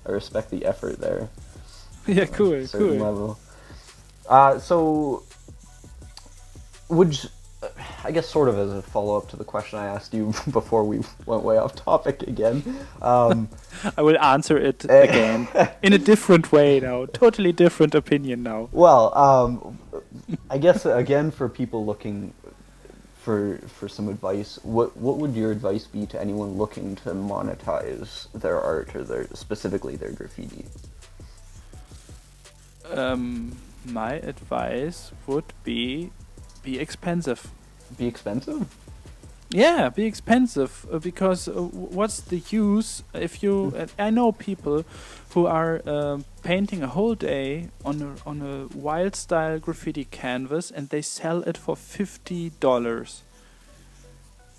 Speaker 1: I respect the effort there.
Speaker 2: Yeah, cool,
Speaker 1: At a certain
Speaker 2: cool.
Speaker 1: level. So would you, I guess sort of as a follow-up to the question I asked you before we went way off topic again,
Speaker 2: I will answer it again in a different way now. Totally different opinion now.
Speaker 1: well, I guess again for people looking for some advice, what would your advice be to anyone looking to monetize their art or specifically their graffiti?
Speaker 2: My advice would be expensive.
Speaker 1: Be expensive?
Speaker 2: Yeah, be expensive, because what's the use if you... I know people who are painting a whole day on a wild style graffiti canvas, and they sell it for $50.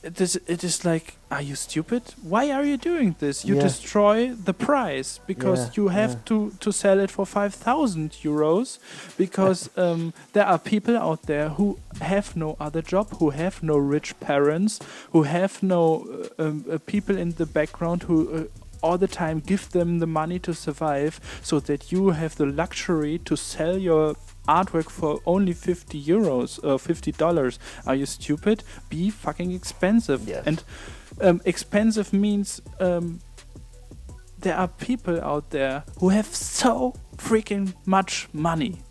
Speaker 2: It is like, are you stupid? Why are you doing this? You
Speaker 1: Yeah.
Speaker 2: destroy the price because you have to sell it for 5,000 euros, because there are people out there who have no other job, who have no rich parents, who have no people in the background who all the time give them the money to survive, so that you have the luxury to sell your artwork for only 50 euros or $50. Are you stupid? Be fucking expensive.
Speaker 1: Yes.
Speaker 2: And expensive means there are people out there who have so freaking much money.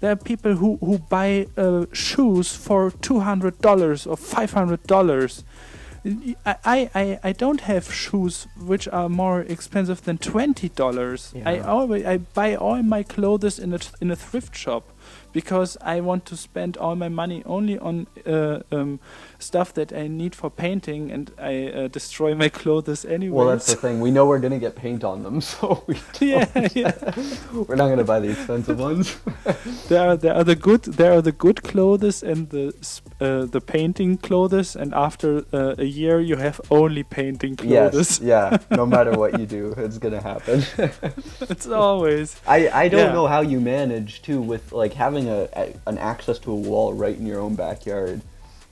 Speaker 2: There are people who buy shoes for $200 or $500. I don't have shoes which are more expensive than $20.
Speaker 1: Yeah.
Speaker 2: I buy all my clothes in a thrift shop, because I want to spend all my money only on stuff that I need for painting, and I destroy my clothes anyway.
Speaker 1: Well, that's the thing. We know we're gonna get paint on them, so we don't.
Speaker 2: Yeah.
Speaker 1: We're not gonna buy the expensive ones.
Speaker 2: There are the good clothes and the painting clothes, and after a year you have only painting clothes.
Speaker 1: Yes, yeah. No matter what you do, it's gonna happen.
Speaker 2: It's always.
Speaker 1: I don't
Speaker 2: Yeah.
Speaker 1: know how you manage too with like having an access to a wall right in your own backyard.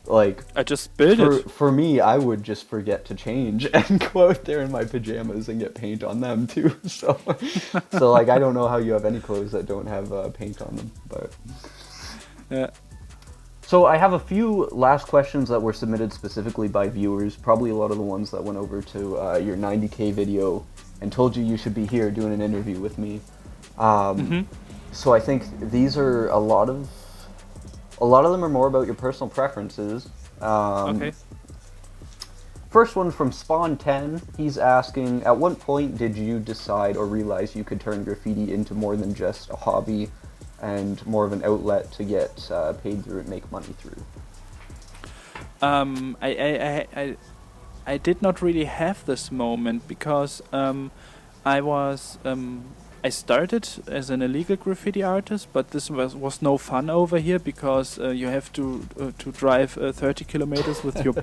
Speaker 1: Like
Speaker 2: I just built it.
Speaker 1: for me, I would just forget to change and go out there in my pajamas and get paint on them too. So like I don't know how you have any clothes that don't have paint on them. But
Speaker 2: Yeah.
Speaker 1: so I have a few last questions that were submitted specifically by viewers. Probably a lot of the ones that went over to your 90K video and told you should be here doing an interview with me. So I think these are a lot of them are more about your personal preferences.
Speaker 2: Okay.
Speaker 1: First one from Spawn10. He's asking, at what point did you decide or realize you could turn graffiti into more than just a hobby and more of an outlet to get paid through and make money through?
Speaker 2: I did not really have this moment because I started as an illegal graffiti artist, but this was no fun over here because you have to drive 30 kilometers with your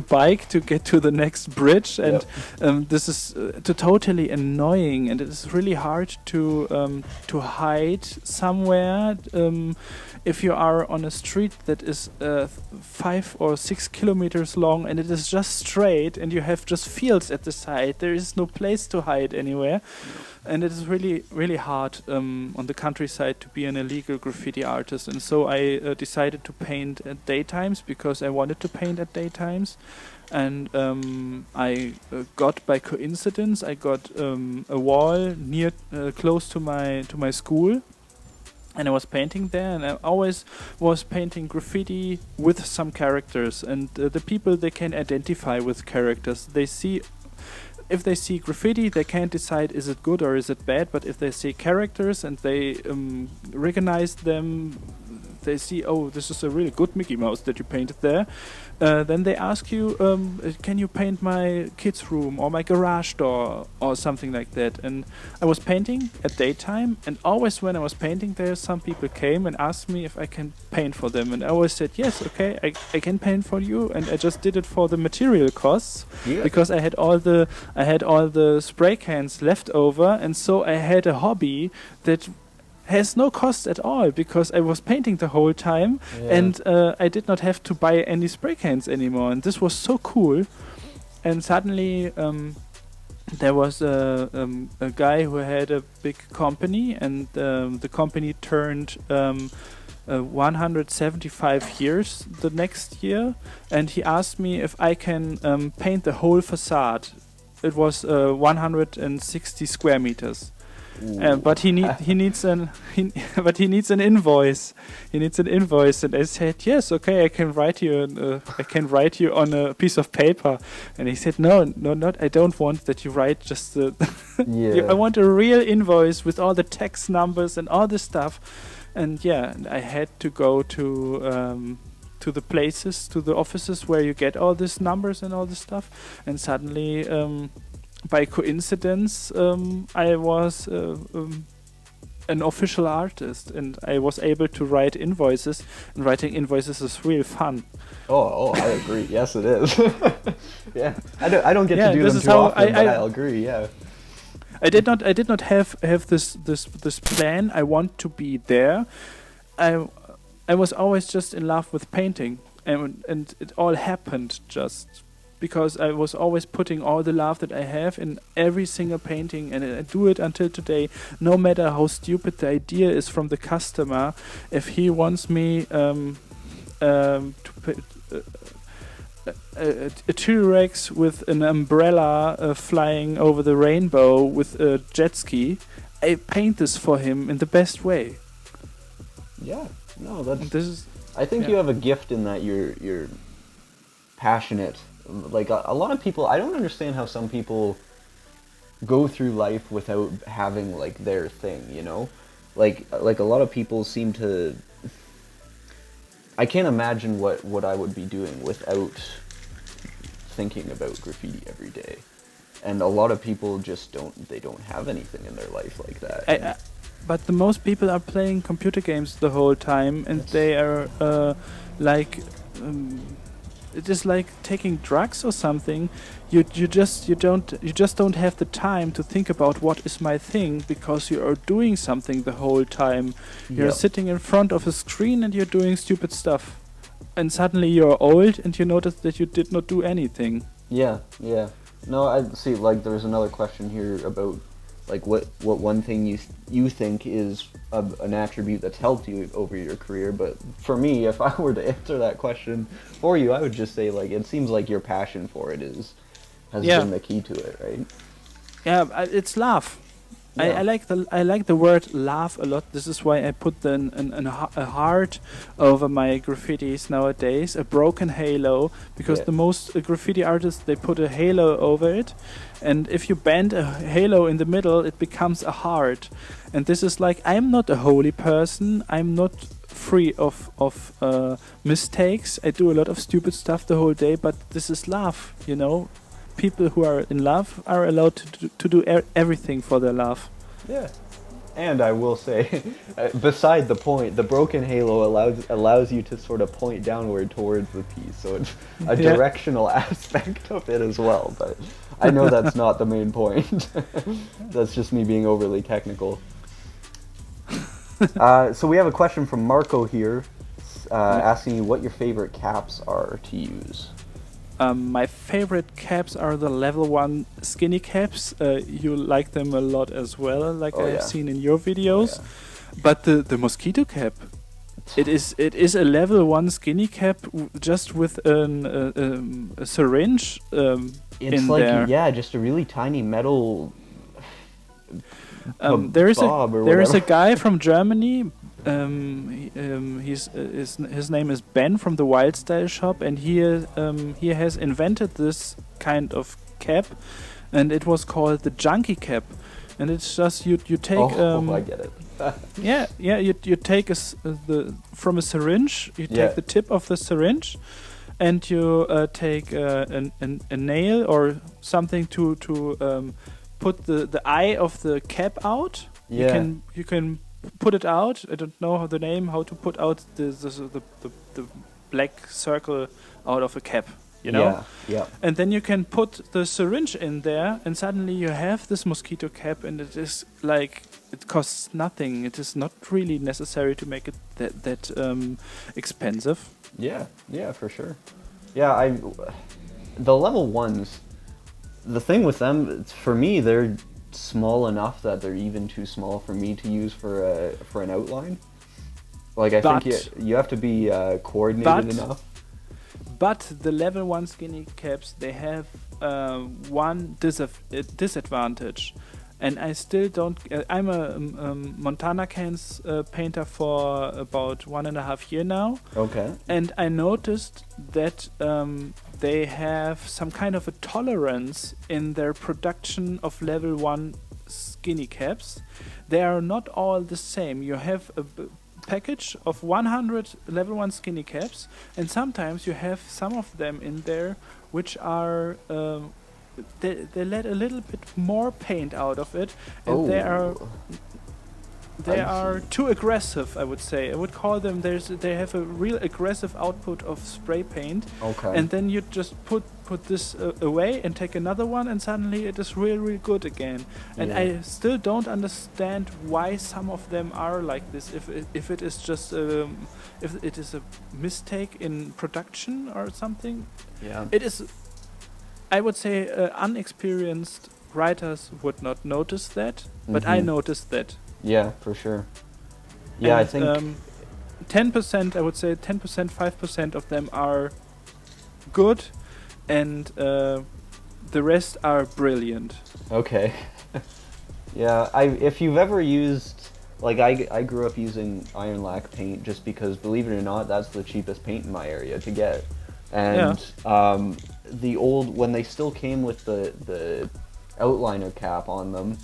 Speaker 2: bike to get to the next bridge, and this is totally annoying, and it is really hard to hide somewhere. If you are on a street that is 5 or 6 kilometers long and it is just straight and you have just fields at the side, there is no place to hide anywhere. And it is really, really hard on the countryside to be an illegal graffiti artist. And so I decided to paint at daytimes because I wanted to paint at daytimes. And I got, by coincidence, I got a wall near, close to my school. And I was painting there, and I always was painting graffiti with some characters. And the people, they can identify with characters. If they see graffiti, they can't decide is it good or is it bad. But if they see characters and they recognize them, they see, oh, this is a really good Mickey Mouse that you painted there. Then they ask you, can you paint my kid's room or my garage door or something like that? And I was painting at daytime, and always when I was painting there, some people came and asked me if I can paint for them. And I always said, yes, okay, I can paint for you. And I just did it for the material costs, because I had all the spray cans left over, and so I had a hobby that has no cost at all because I was painting the whole time, and I did not have to buy any spray cans anymore, and this was so cool. And suddenly there was a guy who had a big company, and the company turned 175 years the next year, and he asked me if I can paint the whole facade. It was 160 square meters. But he needs an invoice. He needs an invoice, and I said, yes, okay, I can write you on a piece of paper. And he said, no, not. I don't want that you write just the. I want a real invoice with all the tax numbers and all this stuff. And I had to go to the places, to the offices where you get all these numbers and all this stuff. And suddenly, by coincidence, I was an official artist, and I was able to write invoices. And writing invoices is real fun.
Speaker 1: Oh, I agree. Yes, it is. Yeah, I don't get to do them too often, but I'll agree. Yeah.
Speaker 2: I did not have this plan. I want to be there. I was always just in love with painting, and it all happened just because I was always putting all the love that I have in every single painting, and I do it until today. No matter how stupid the idea is from the customer, if he wants me to put a T-Rex with an umbrella flying over the rainbow with a jet ski, I paint this for him in the best way.
Speaker 1: Yeah, no, I think you have a gift in that you're passionate. Like a lot of people, I don't understand how some people go through life without having like their thing, you know? like a lot of people seem to. I can't imagine what I would be doing without thinking about graffiti every day. And a lot of people just don't have anything in their life like that.
Speaker 2: But the most people are playing computer games the whole time, and they are like it is like taking drugs or something. You just don't have the time to think about what is my thing, because you are doing something the whole time. You're sitting in front of a screen and you're doing stupid stuff, and suddenly you're old and you notice that you did not do anything.
Speaker 1: Yeah. No, I see. Like, there's another question here about like what one thing you think is an attribute that's helped you over your career. But for me, if I were to answer that question for you, I would just say, like, it seems like your passion for it has been the key to it, right?
Speaker 2: Yeah, it's love.
Speaker 1: Yeah.
Speaker 2: I like the word love a lot. This is why I put a heart over my graffitis nowadays, a broken halo, because the most graffiti artists, they put a halo over it, and if you bend a halo in the middle, it becomes a heart. And this is like, I'm not a holy person. I'm not free of mistakes. I do a lot of stupid stuff the whole day, but this is love, you know. People who are in love are allowed to do everything for their love.
Speaker 1: Yeah. And I will say, beside the point, the broken halo allows you to sort of point downward towards the piece, so it's a directional aspect of it as well. But I know that's not the main point. That's just me being overly technical. So we have a question from Marco here, asking you what your favorite caps are to use.
Speaker 2: My favorite caps are the level 1 skinny caps. You like them a lot as well, like I have seen in your videos. But the mosquito cap, it is a level 1 skinny cap just with a syringe
Speaker 1: it's
Speaker 2: in
Speaker 1: like,
Speaker 2: there.
Speaker 1: Yeah, just a really tiny metal
Speaker 2: there is a guy from Germany. His name is Ben from the Wild Style shop, and he has invented this kind of cap, and it was called the junkie cap. And it's just you take
Speaker 1: I get it.
Speaker 2: you take from a syringe, you take the tip of the syringe, and you take a nail or something to put the eye of the cap out. You can put it out. I don't know how to put out the black circle out of a cap, you know?
Speaker 1: Yeah.
Speaker 2: And then you can put the syringe in there, and suddenly you have this mosquito cap, and it is like, it costs nothing. It is not really necessary to make it that expensive.
Speaker 1: Yeah, for sure. Yeah, the level 1s, the thing with them, for me, they're small enough that they're even too small for me to use for an outline. Like, I think you have to be coordinated enough.
Speaker 2: But the level 1 skinny caps, they have one disadvantage, and I still don't. I'm a Montana cans painter for about 1.5 years now.
Speaker 1: Okay.
Speaker 2: And I noticed that they have some kind of a tolerance in their production of level 1 skinny caps. They are not all the same. You have a package of 100 level 1 skinny caps, and sometimes you have some of them in there which are they let a little bit more paint out of it, and they are too aggressive, I would say. I would call them, they have a real aggressive output of spray paint.
Speaker 1: Okay.
Speaker 2: And then you just put this away and take another one, and suddenly it is really good again. And I still don't understand why some of them are like this. If it is just if it is a mistake in production or something.
Speaker 1: Yeah.
Speaker 2: It is, I would say, unexperienced writers would not notice that, but I noticed that.
Speaker 1: Yeah, for sure. Yeah,
Speaker 2: and
Speaker 1: I think
Speaker 2: 10%, I would say 10%, 5% of them are good, and the rest are brilliant.
Speaker 1: Okay. Yeah, if you've ever used, like, I grew up using iron lac paint just because, believe it or not, that's the cheapest paint in my area to get. And the old, when they still came with the outliner cap on them,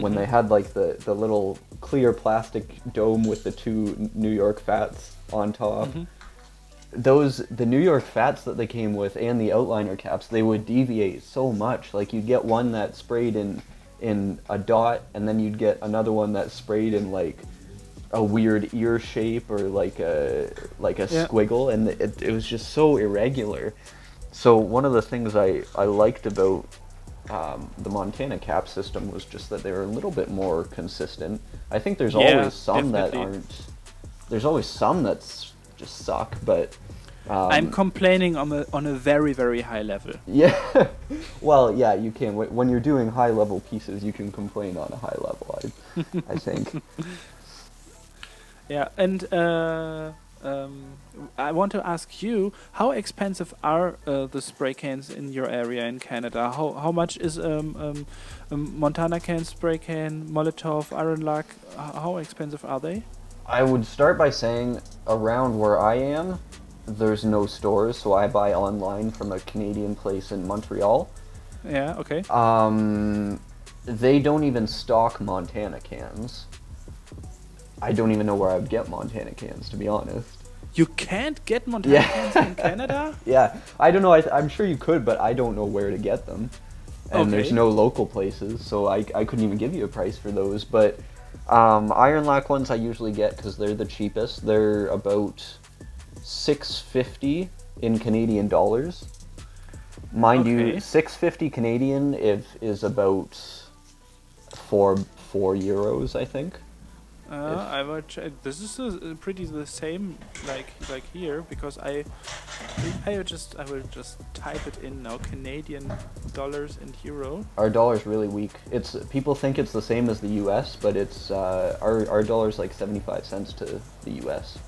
Speaker 1: when they had like the little clear plastic dome with the two New York fats on top.
Speaker 2: Mhm.
Speaker 1: The New York fats that they came with and the outliner caps, they would deviate so much. Like you'd get one that sprayed in a dot, and then you'd get another one that sprayed in like a weird ear shape or like a
Speaker 2: Yeah.
Speaker 1: squiggle, and it was just so irregular. So one of the things I liked about the Montana cap system was just that they were a little bit more consistent. I think there's
Speaker 2: Yeah,
Speaker 1: always some that
Speaker 2: definitely.
Speaker 1: aren't. There's always some that's just suck, but
Speaker 2: I'm complaining on a very, very high level.
Speaker 1: yeah. Well, yeah, you can. When you're doing high level pieces, you can complain on a high level. I think.
Speaker 2: Yeah, and I want to ask you, how expensive are the spray cans in your area in Canada? How much is Montana can, spray can, Molotov, Iron Luck? How expensive are they?
Speaker 1: I would start by saying around where I am, there's no stores, so I buy online from a Canadian place in Montreal.
Speaker 2: Yeah, okay.
Speaker 1: They don't even stock Montana cans. I don't even know where I'd get Montana cans, to be honest.
Speaker 2: You can't get Montana
Speaker 1: Yeah.
Speaker 2: cans in Canada?
Speaker 1: Yeah, I don't know. I'm sure you could, but I don't know where to get them. And there's
Speaker 2: Okay.
Speaker 1: no local places, so I couldn't even give you a price for those. But Iron Lac ones I usually get because they're the cheapest. They're about $6.50 in Canadian dollars. Mind you,
Speaker 2: Okay.
Speaker 1: $6.50 Canadian is about four euros, I think.
Speaker 2: I will check. This is pretty the same like here because I will just type it in now. Canadian dollars and euro.
Speaker 1: Our dollar's really weak. It's people think it's the same as the U.S., but it's our dollar's like 75 cents to the U.S.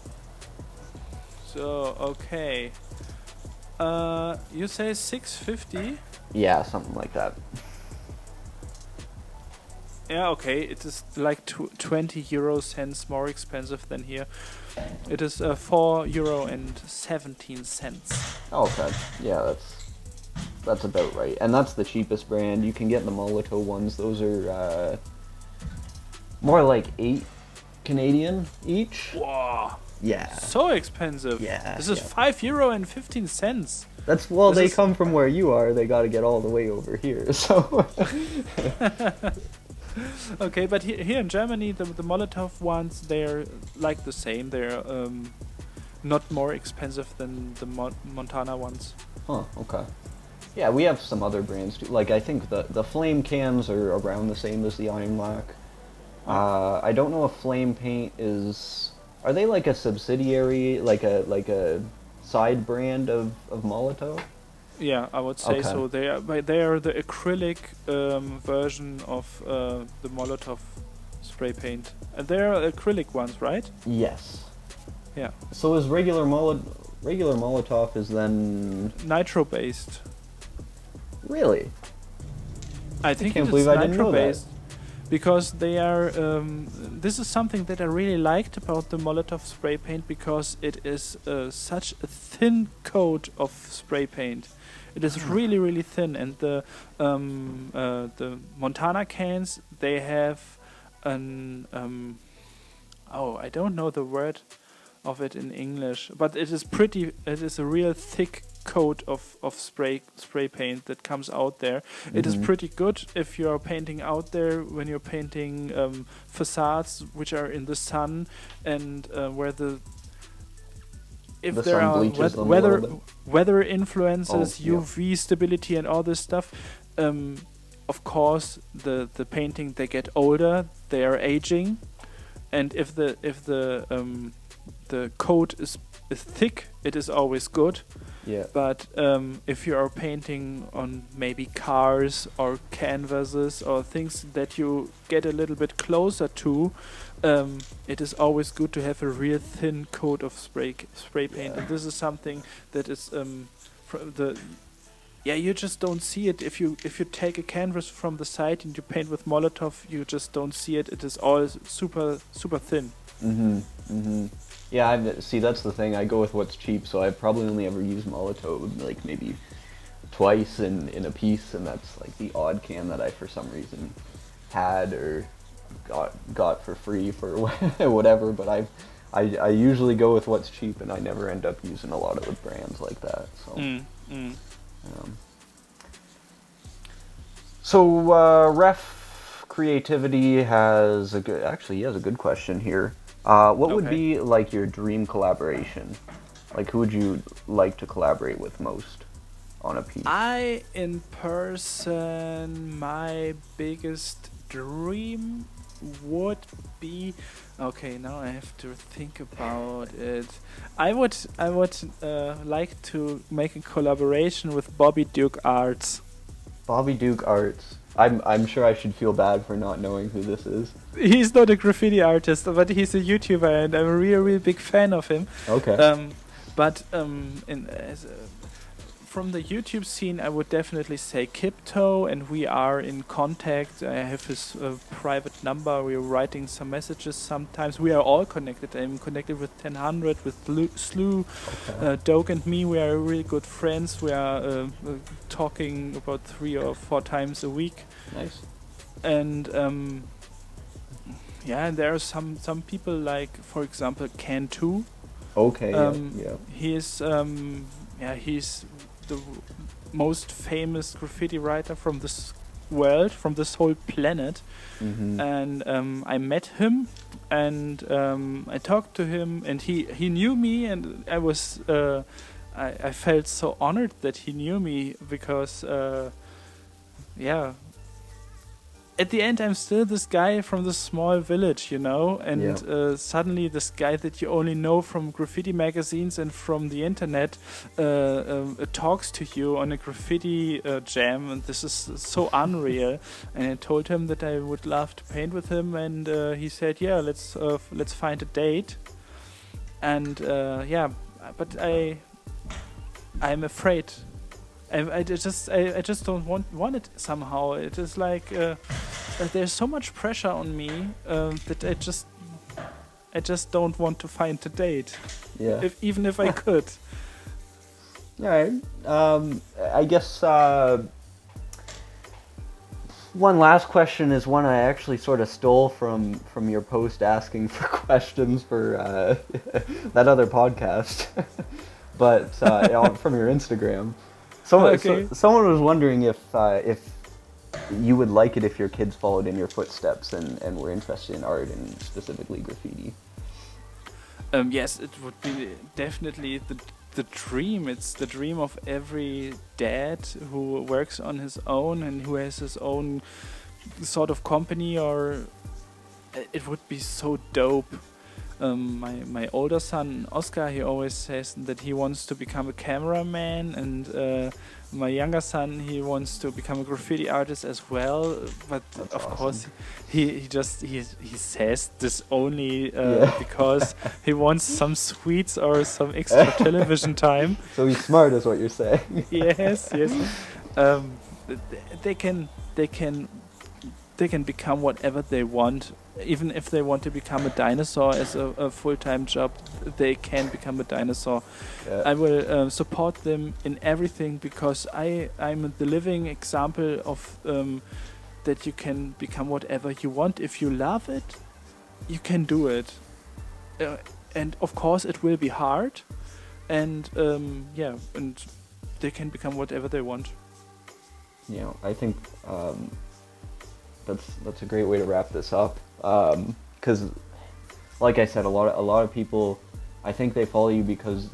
Speaker 2: So okay. You say 650?
Speaker 1: Yeah, something like that.
Speaker 2: Yeah, okay. It is like 20 euro cents more expensive than here. It is €4 and 17 cents.
Speaker 1: Oh, okay. Yeah, that's about right. And that's the cheapest brand. You can get the Molotov ones. Those are more like 8 Canadian each.
Speaker 2: Wow,
Speaker 1: Yeah.
Speaker 2: so expensive.
Speaker 1: Yeah,
Speaker 2: This is
Speaker 1: yeah.
Speaker 2: €5 and 15 cents.
Speaker 1: That's well,
Speaker 2: This
Speaker 1: they
Speaker 2: is-
Speaker 1: come from where you are. They got to get all the way over here. So
Speaker 2: Okay, but here in Germany, the Molotov ones, they're like the same. They're not more expensive than the Montana ones.
Speaker 1: Huh, okay. Yeah, we have some other brands too. Like I think the Flame cans are around the same as the Iron Lac. I don't know if Flame Paint is. Are they like a subsidiary, like a side brand of Molotov?
Speaker 2: Yeah, I would say
Speaker 1: Okay.
Speaker 2: so. They are the acrylic version of the Molotov spray paint, and they are acrylic ones, right?
Speaker 1: Yes.
Speaker 2: Yeah,
Speaker 1: So is regular Molotov is then
Speaker 2: nitro based.
Speaker 1: really?
Speaker 2: I think
Speaker 1: can't
Speaker 2: it's
Speaker 1: believe I didn't
Speaker 2: nitro
Speaker 1: know that.
Speaker 2: based because they are. This is something that I really liked about the Molotov spray paint because it is such a thin coat of spray paint. It is really, really thin, and the Montana cans, they have an I don't know the word of it in English, but it is pretty. It is a real thick coat of spray paint that comes out there. It is
Speaker 1: Mhm.
Speaker 2: pretty good if you are painting out there when you're painting facades which are in the sun and where if
Speaker 1: The
Speaker 2: there
Speaker 1: sun
Speaker 2: are
Speaker 1: bleaches them a
Speaker 2: weather
Speaker 1: little
Speaker 2: weather influences,
Speaker 1: Oh, yeah.
Speaker 2: UV stability, and all this stuff. Of course, the painting, they get older, they are aging, and if the coat is thick, it is always good.
Speaker 1: Yeah.
Speaker 2: But if you are painting on maybe cars or canvases or things that you get a little bit closer to, it is always good to have a real thin coat of spray paint.
Speaker 1: Yeah.
Speaker 2: And this is something that is you just don't see it if you take a canvas from the side and you paint with Molotov, you just don't see it. It is all super thin.
Speaker 1: Mhm. Mhm. Yeah, see that's the thing. I go with what's cheap, so I've probably only ever used Molotov like maybe twice in a piece, and that's like the odd can that I for some reason had, or got for free for whatever. But I usually go with what's cheap, and I never end up using a lot of the brands like that. So. Um, Ref Creativity has a good. Actually, he has a good question here. What would
Speaker 2: Okay.
Speaker 1: be like your dream collaboration? Like, who would you like to collaborate with most on a piece?
Speaker 2: I, in person, my biggest dream would be. Okay, now I have to think about it. I would like to make a collaboration with Bobby Duke Arts.
Speaker 1: Bobby Duke Arts. I'm sure I should feel bad for not knowing who this is.
Speaker 2: He's not a graffiti artist, but he's a YouTuber, and I'm a really big fan of him.
Speaker 1: Okay.
Speaker 2: From the YouTube scene, I would definitely say Kipto, and we are in contact. I have his private number. We're writing some messages sometimes. We are all connected. I'm connected with 1000, with Slew,
Speaker 1: Okay.
Speaker 2: Doge, and me. We are really good friends. We are talking about 3 or 4 times a week.
Speaker 1: Nice.
Speaker 2: And yeah, and there are some people like, for example, Can2.
Speaker 1: Okay. Yeah.
Speaker 2: He's he's the most famous graffiti writer from this world, from this whole planet.
Speaker 1: Mm-hmm.
Speaker 2: And I met him, and I talked to him, and he knew me, and I felt so honored that he knew me, because yeah, at the end I'm still this guy from this small village, you know, and suddenly this guy that you only know from graffiti magazines and from the internet talks to you on a graffiti jam, and this is so unreal. And I told him that I would love to paint with him, and he said, yeah, let's find a date. And yeah, but I'm afraid. I just don't want it somehow. It is like there's so much pressure on me that I just don't want to find a date.
Speaker 1: Yeah.
Speaker 2: Even if I could.
Speaker 1: All right. I guess one last question is one I actually sort of stole from your post asking for questions for that other podcast, but from your Instagram. Someone was wondering if you would like it if your kids followed in your footsteps and were interested in art and specifically graffiti.
Speaker 2: Yes, it would be definitely the dream. It's the dream of every dad who works on his own and who has his own sort of company, or it would be so dope. My older son Oscar, he always says that he wants to become a cameraman, and my younger son, he wants to become a graffiti artist as well. But
Speaker 1: That's
Speaker 2: of
Speaker 1: awesome.
Speaker 2: course, he says this only because he wants some sweets or some extra television time.
Speaker 1: So he's smart, is what you're saying.
Speaker 2: Yes. They can become whatever they want. Even if they want to become a dinosaur as a full-time job, they can become a dinosaur.
Speaker 1: Yeah.
Speaker 2: I will support them in everything, because I'm the living example of that you can become whatever you want. If you love it, you can do it. And of course it will be hard. And and they can become whatever they want.
Speaker 1: I think that's a great way to wrap this up. Because, like I said, a lot of people, I think they follow you because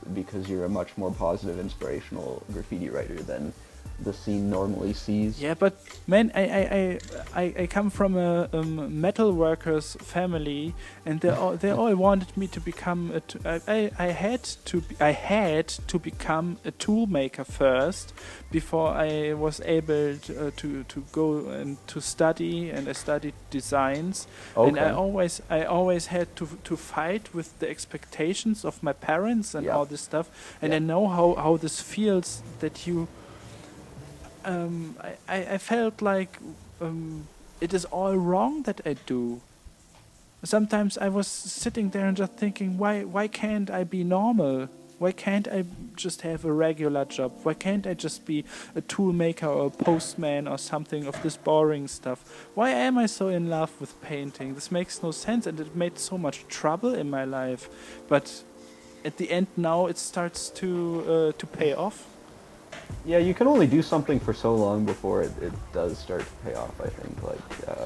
Speaker 1: you're a much more positive, inspirational graffiti writer than the scene normally sees.
Speaker 2: Yeah, but man, I come from a metal workers family, and they all wanted me to become I had to become a tool maker first before I was able to go and to study, and I studied designs.
Speaker 1: Okay.
Speaker 2: And I always had to fight with the expectations of my parents and all this stuff, and I know how this feels, that you I felt like it is all wrong that I do. Sometimes I was sitting there and just thinking, why can't I be normal? Why can't I just have a regular job? Why can't I just be a tool maker or a postman or something of this boring stuff? Why am I so in love with painting? This makes no sense, and it made so much trouble in my life. But at the end now it starts to pay off.
Speaker 1: Yeah, you can only do something for so long before it does start to pay off, I think.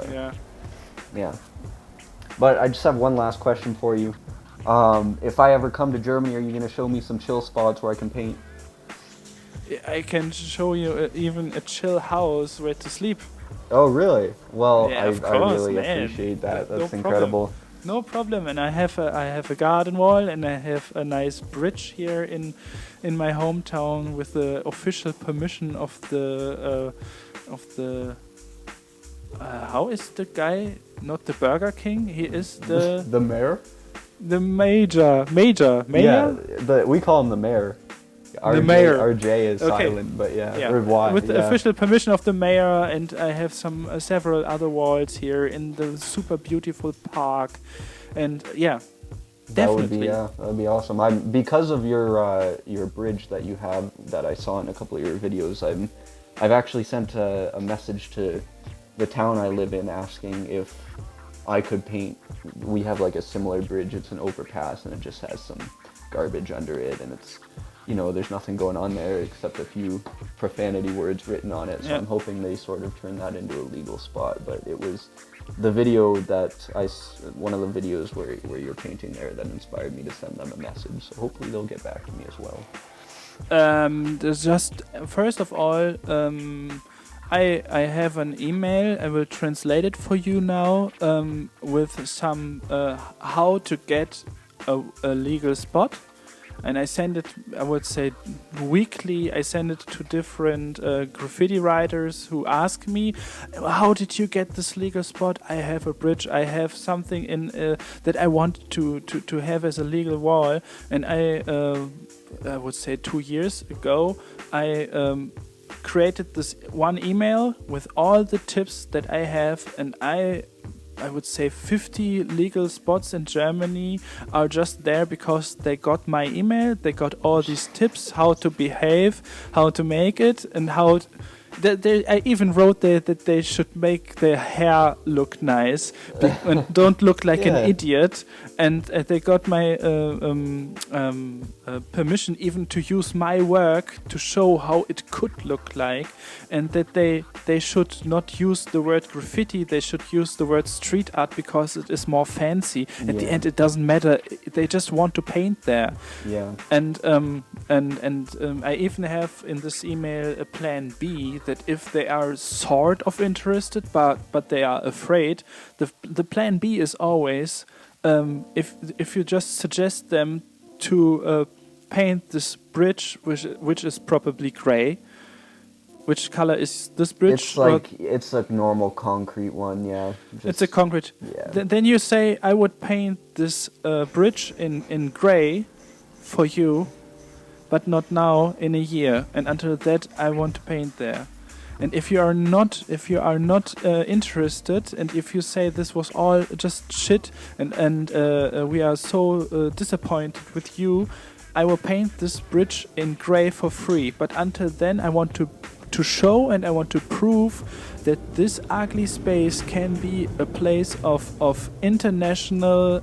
Speaker 2: Yeah.
Speaker 1: Yeah. But I just have one last question for you. If I ever come to Germany, are you going to show me some chill spots where I can paint?
Speaker 2: I can show you even a chill house where to sleep.
Speaker 1: Oh, really? Well,
Speaker 2: Yeah,
Speaker 1: I
Speaker 2: of course,
Speaker 1: really
Speaker 2: man.
Speaker 1: appreciate that.
Speaker 2: No
Speaker 1: That's
Speaker 2: problem.
Speaker 1: incredible.
Speaker 2: No problem. And I have a garden wall, and I have a nice bridge here in my hometown with the official permission of the how is the guy? Not the Burger King. He is the
Speaker 1: The mayor?
Speaker 2: the mayor.
Speaker 1: Yeah, we call him the mayor.
Speaker 2: The mayor.
Speaker 1: Our J is
Speaker 2: Okay.
Speaker 1: silent, but yeah,
Speaker 2: Yeah,
Speaker 1: or Y.
Speaker 2: with the
Speaker 1: yeah.
Speaker 2: official permission of the mayor, and I have some several other walls here in the super beautiful park, and yeah, definitely.
Speaker 1: That would be awesome. Because of your bridge that you have that I saw in a couple of your videos. I've actually sent a message to the town I live in asking if I could paint. We have like a similar bridge. It's an overpass, and it just has some garbage under it, and it's, you know, there's nothing going on there except a few profanity words written on it. So
Speaker 2: Yeah.
Speaker 1: I'm hoping they sort of turn that into a legal spot. But it was the video that one of the videos where you're painting there that inspired me to send them a message. So hopefully they'll get back to me as well.
Speaker 2: There's just first of all, I have an email. I will translate it for you now with some how to get a legal spot. And I send it, I would say, weekly. I send it to different graffiti writers who ask me, how did you get this legal spot? I have a bridge. I have something in that I want to have as a legal wall. And I would say 2 years ago, I created this one email with all the tips that I have, and I would say 50 legal spots in Germany are just there because they got my email, they got all these tips, how to behave, how to make it, and how... I even wrote that they should make their hair look nice and don't look like an idiot. And they got my permission even to use my work to show how it could look like, and that they should not use the word graffiti, they should use the word street art because it is more fancy. At the end, it doesn't matter. They just want to paint there.
Speaker 1: Yeah.
Speaker 2: And I even have in this email a plan B, that if they are sort of interested but they are afraid, the plan B is always if you just suggest them to paint this bridge, which is probably gray. Which color is this bridge?
Speaker 1: It's a normal concrete one, yeah.
Speaker 2: It's a concrete.
Speaker 1: Yeah.
Speaker 2: Then you say, I would paint this bridge in gray for you, but not now, in a year. And until that, I want to paint there. And if you are not interested, and if you say this was all just shit, and we are so disappointed with you, I will paint this bridge in gray for free. But until then, I want to show and I want to prove that this ugly space can be a place of international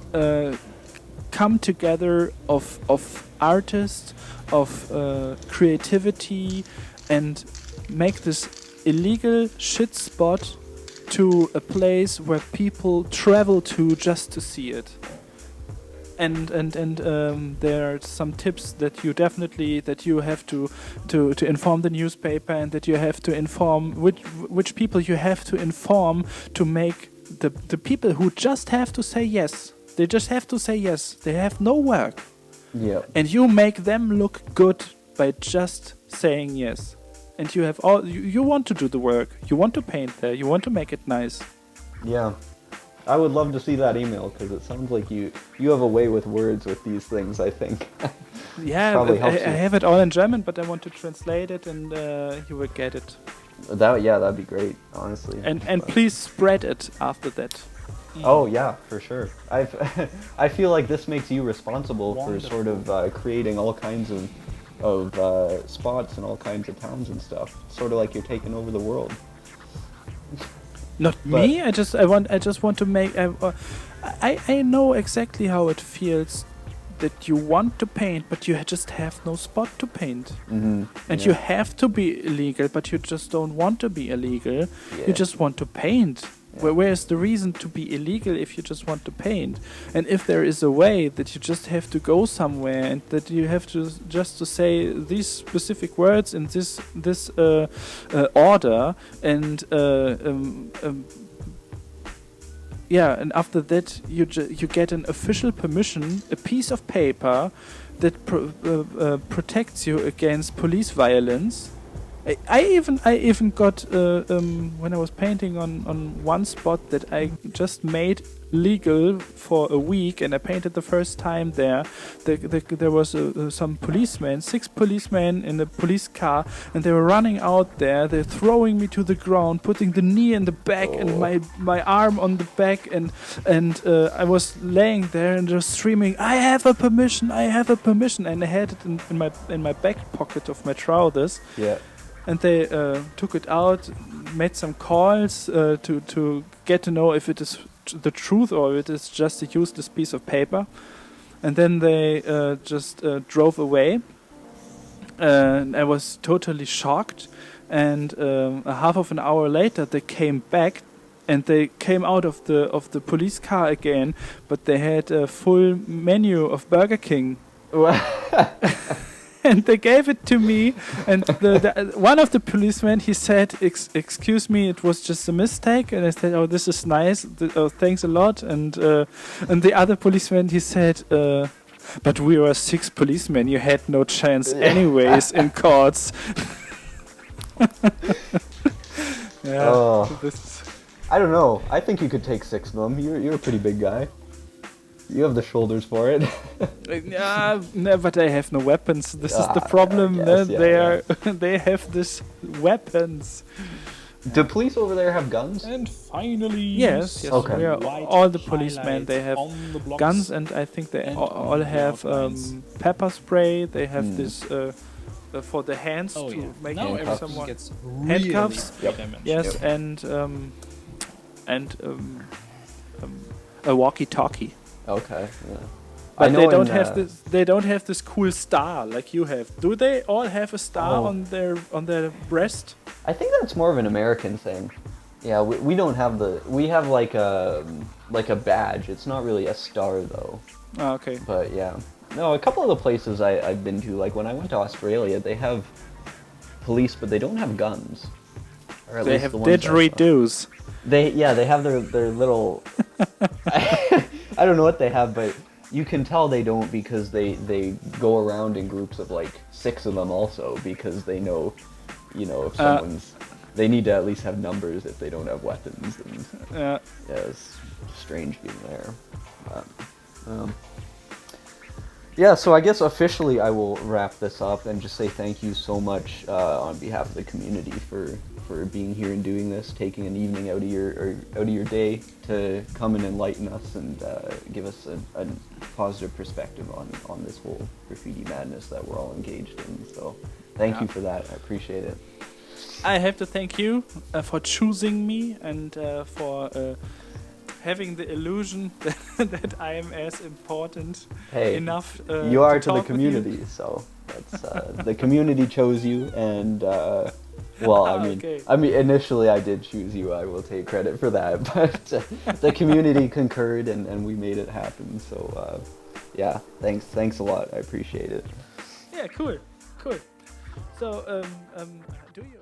Speaker 2: come together of artists, of creativity, and make this illegal shit spot to a place where people travel to just to see it. And there are some tips that you have to inform the newspaper, and that you have to inform which people you have to inform to make the people who just have to say yes. They just have to say yes. They have no work.
Speaker 1: Yeah.
Speaker 2: And you make them look good by just saying yes. And you have you want to do the work. You want to paint there. You want to make it nice.
Speaker 1: Yeah. I would love to see that email, because it sounds like you have a way with words with these things, I think.
Speaker 2: Yeah, I have it all in German, but I want to translate it, and you will get it.
Speaker 1: That'd be great, honestly.
Speaker 2: And please spread it after that.
Speaker 1: Oh yeah, for sure. I feel like this makes you responsible for sort of creating all kinds of spots and all kinds of towns and stuff. Sort of like you're taking over the world.
Speaker 2: Not
Speaker 1: But-
Speaker 2: me. I just want to make. I know exactly how it feels that you want to paint, but you just have no spot to paint, and you have to be illegal, but you just don't want to be illegal.
Speaker 1: Yeah.
Speaker 2: You just want to paint. Where's the reason to be illegal if you just want to paint? And if there is a way that you just have to go somewhere and that you have to just to say these specific words in this order, and and after that you get an official permission, a piece of paper that protects you against police violence. I even got when I was painting on one spot that I just made legal for a week, and I painted the first time there. There was some policemen, 6 policemen in a police car, and they were running out there. They're throwing me to the ground, putting the knee in the back and my arm on the back, and I was laying there and just screaming, "I have a permission! I have a permission!" And I had it in my back pocket of my trousers.
Speaker 1: Yeah.
Speaker 2: And they took it out, made some calls to get to know if it is the truth or if it is just a useless piece of paper. And then they just drove away. And I was totally shocked. And a half of an hour later, they came back. And they came out of the police car again, but they had a full menu of Burger King. And they gave it to me, and the one of the policemen, he said, "Excuse me, it was just a mistake." And I said, "Oh, this is nice. Thanks a lot." And the other policeman, he said, "But we were 6 policemen. You had no chance, anyways, in courts." Yeah.
Speaker 1: Oh.
Speaker 2: This
Speaker 1: I don't know. I think you could take 6 of them. You're a pretty big guy. You have the shoulders for it.
Speaker 2: No, but I have no weapons. This is the problem.
Speaker 1: guess,
Speaker 2: They have these weapons.
Speaker 1: Do police over there have guns?
Speaker 3: And finally,
Speaker 2: Yes.
Speaker 1: Okay.
Speaker 2: We are,
Speaker 3: white
Speaker 2: all the policemen, they have
Speaker 3: on the blocks.
Speaker 2: guns, and I think they
Speaker 3: and
Speaker 2: all
Speaker 3: on the
Speaker 2: have
Speaker 3: outlines.
Speaker 2: pepper spray. They have this for the hands
Speaker 3: Oh
Speaker 2: to
Speaker 3: yeah.
Speaker 2: make
Speaker 3: Now
Speaker 1: handcuffs.
Speaker 3: everything
Speaker 2: someone.
Speaker 3: gets really
Speaker 2: Handcuffs.
Speaker 1: Yep.
Speaker 3: three-dimensional.
Speaker 2: Yes, and a walkie-talkie.
Speaker 1: Okay. Yeah.
Speaker 2: But they don't
Speaker 1: in,
Speaker 2: have this. They don't have this cool star like you have. Do they all have a star
Speaker 1: Oh.
Speaker 2: on their breast?
Speaker 1: I think that's more of an American thing. Yeah, we don't have we have like a badge. It's not really a star though.
Speaker 2: Oh, okay.
Speaker 1: But yeah. No, a couple of the places I've been to, like when I went to Australia, they have police, but they don't have guns. Or at
Speaker 2: They
Speaker 1: least
Speaker 2: have
Speaker 1: the ones I saw.
Speaker 2: didgeridoos.
Speaker 1: They have their little. I don't know what they have, but you can tell they don't because they go around in groups of like 6 of them also because they know, if someone's. They need to at least have numbers if they don't have weapons. And yeah, it's strange being there. Yeah, so I guess officially I will wrap this up and just say thank you so much on behalf of the community for being here and doing this, taking an evening out of your day to come and enlighten us and give us a positive perspective on this whole graffiti madness that we're all engaged in. So thank you for that. I appreciate it.
Speaker 2: I have to thank you for choosing me and for having the illusion that I am as important enough.
Speaker 1: You are to the
Speaker 2: talk with you.
Speaker 1: community, so that's the community chose you, and I mean, initially I did choose you. I will take credit for that, but the community concurred, and we made it happen. So yeah, thanks a lot. I appreciate it.
Speaker 2: Yeah, cool. So do you?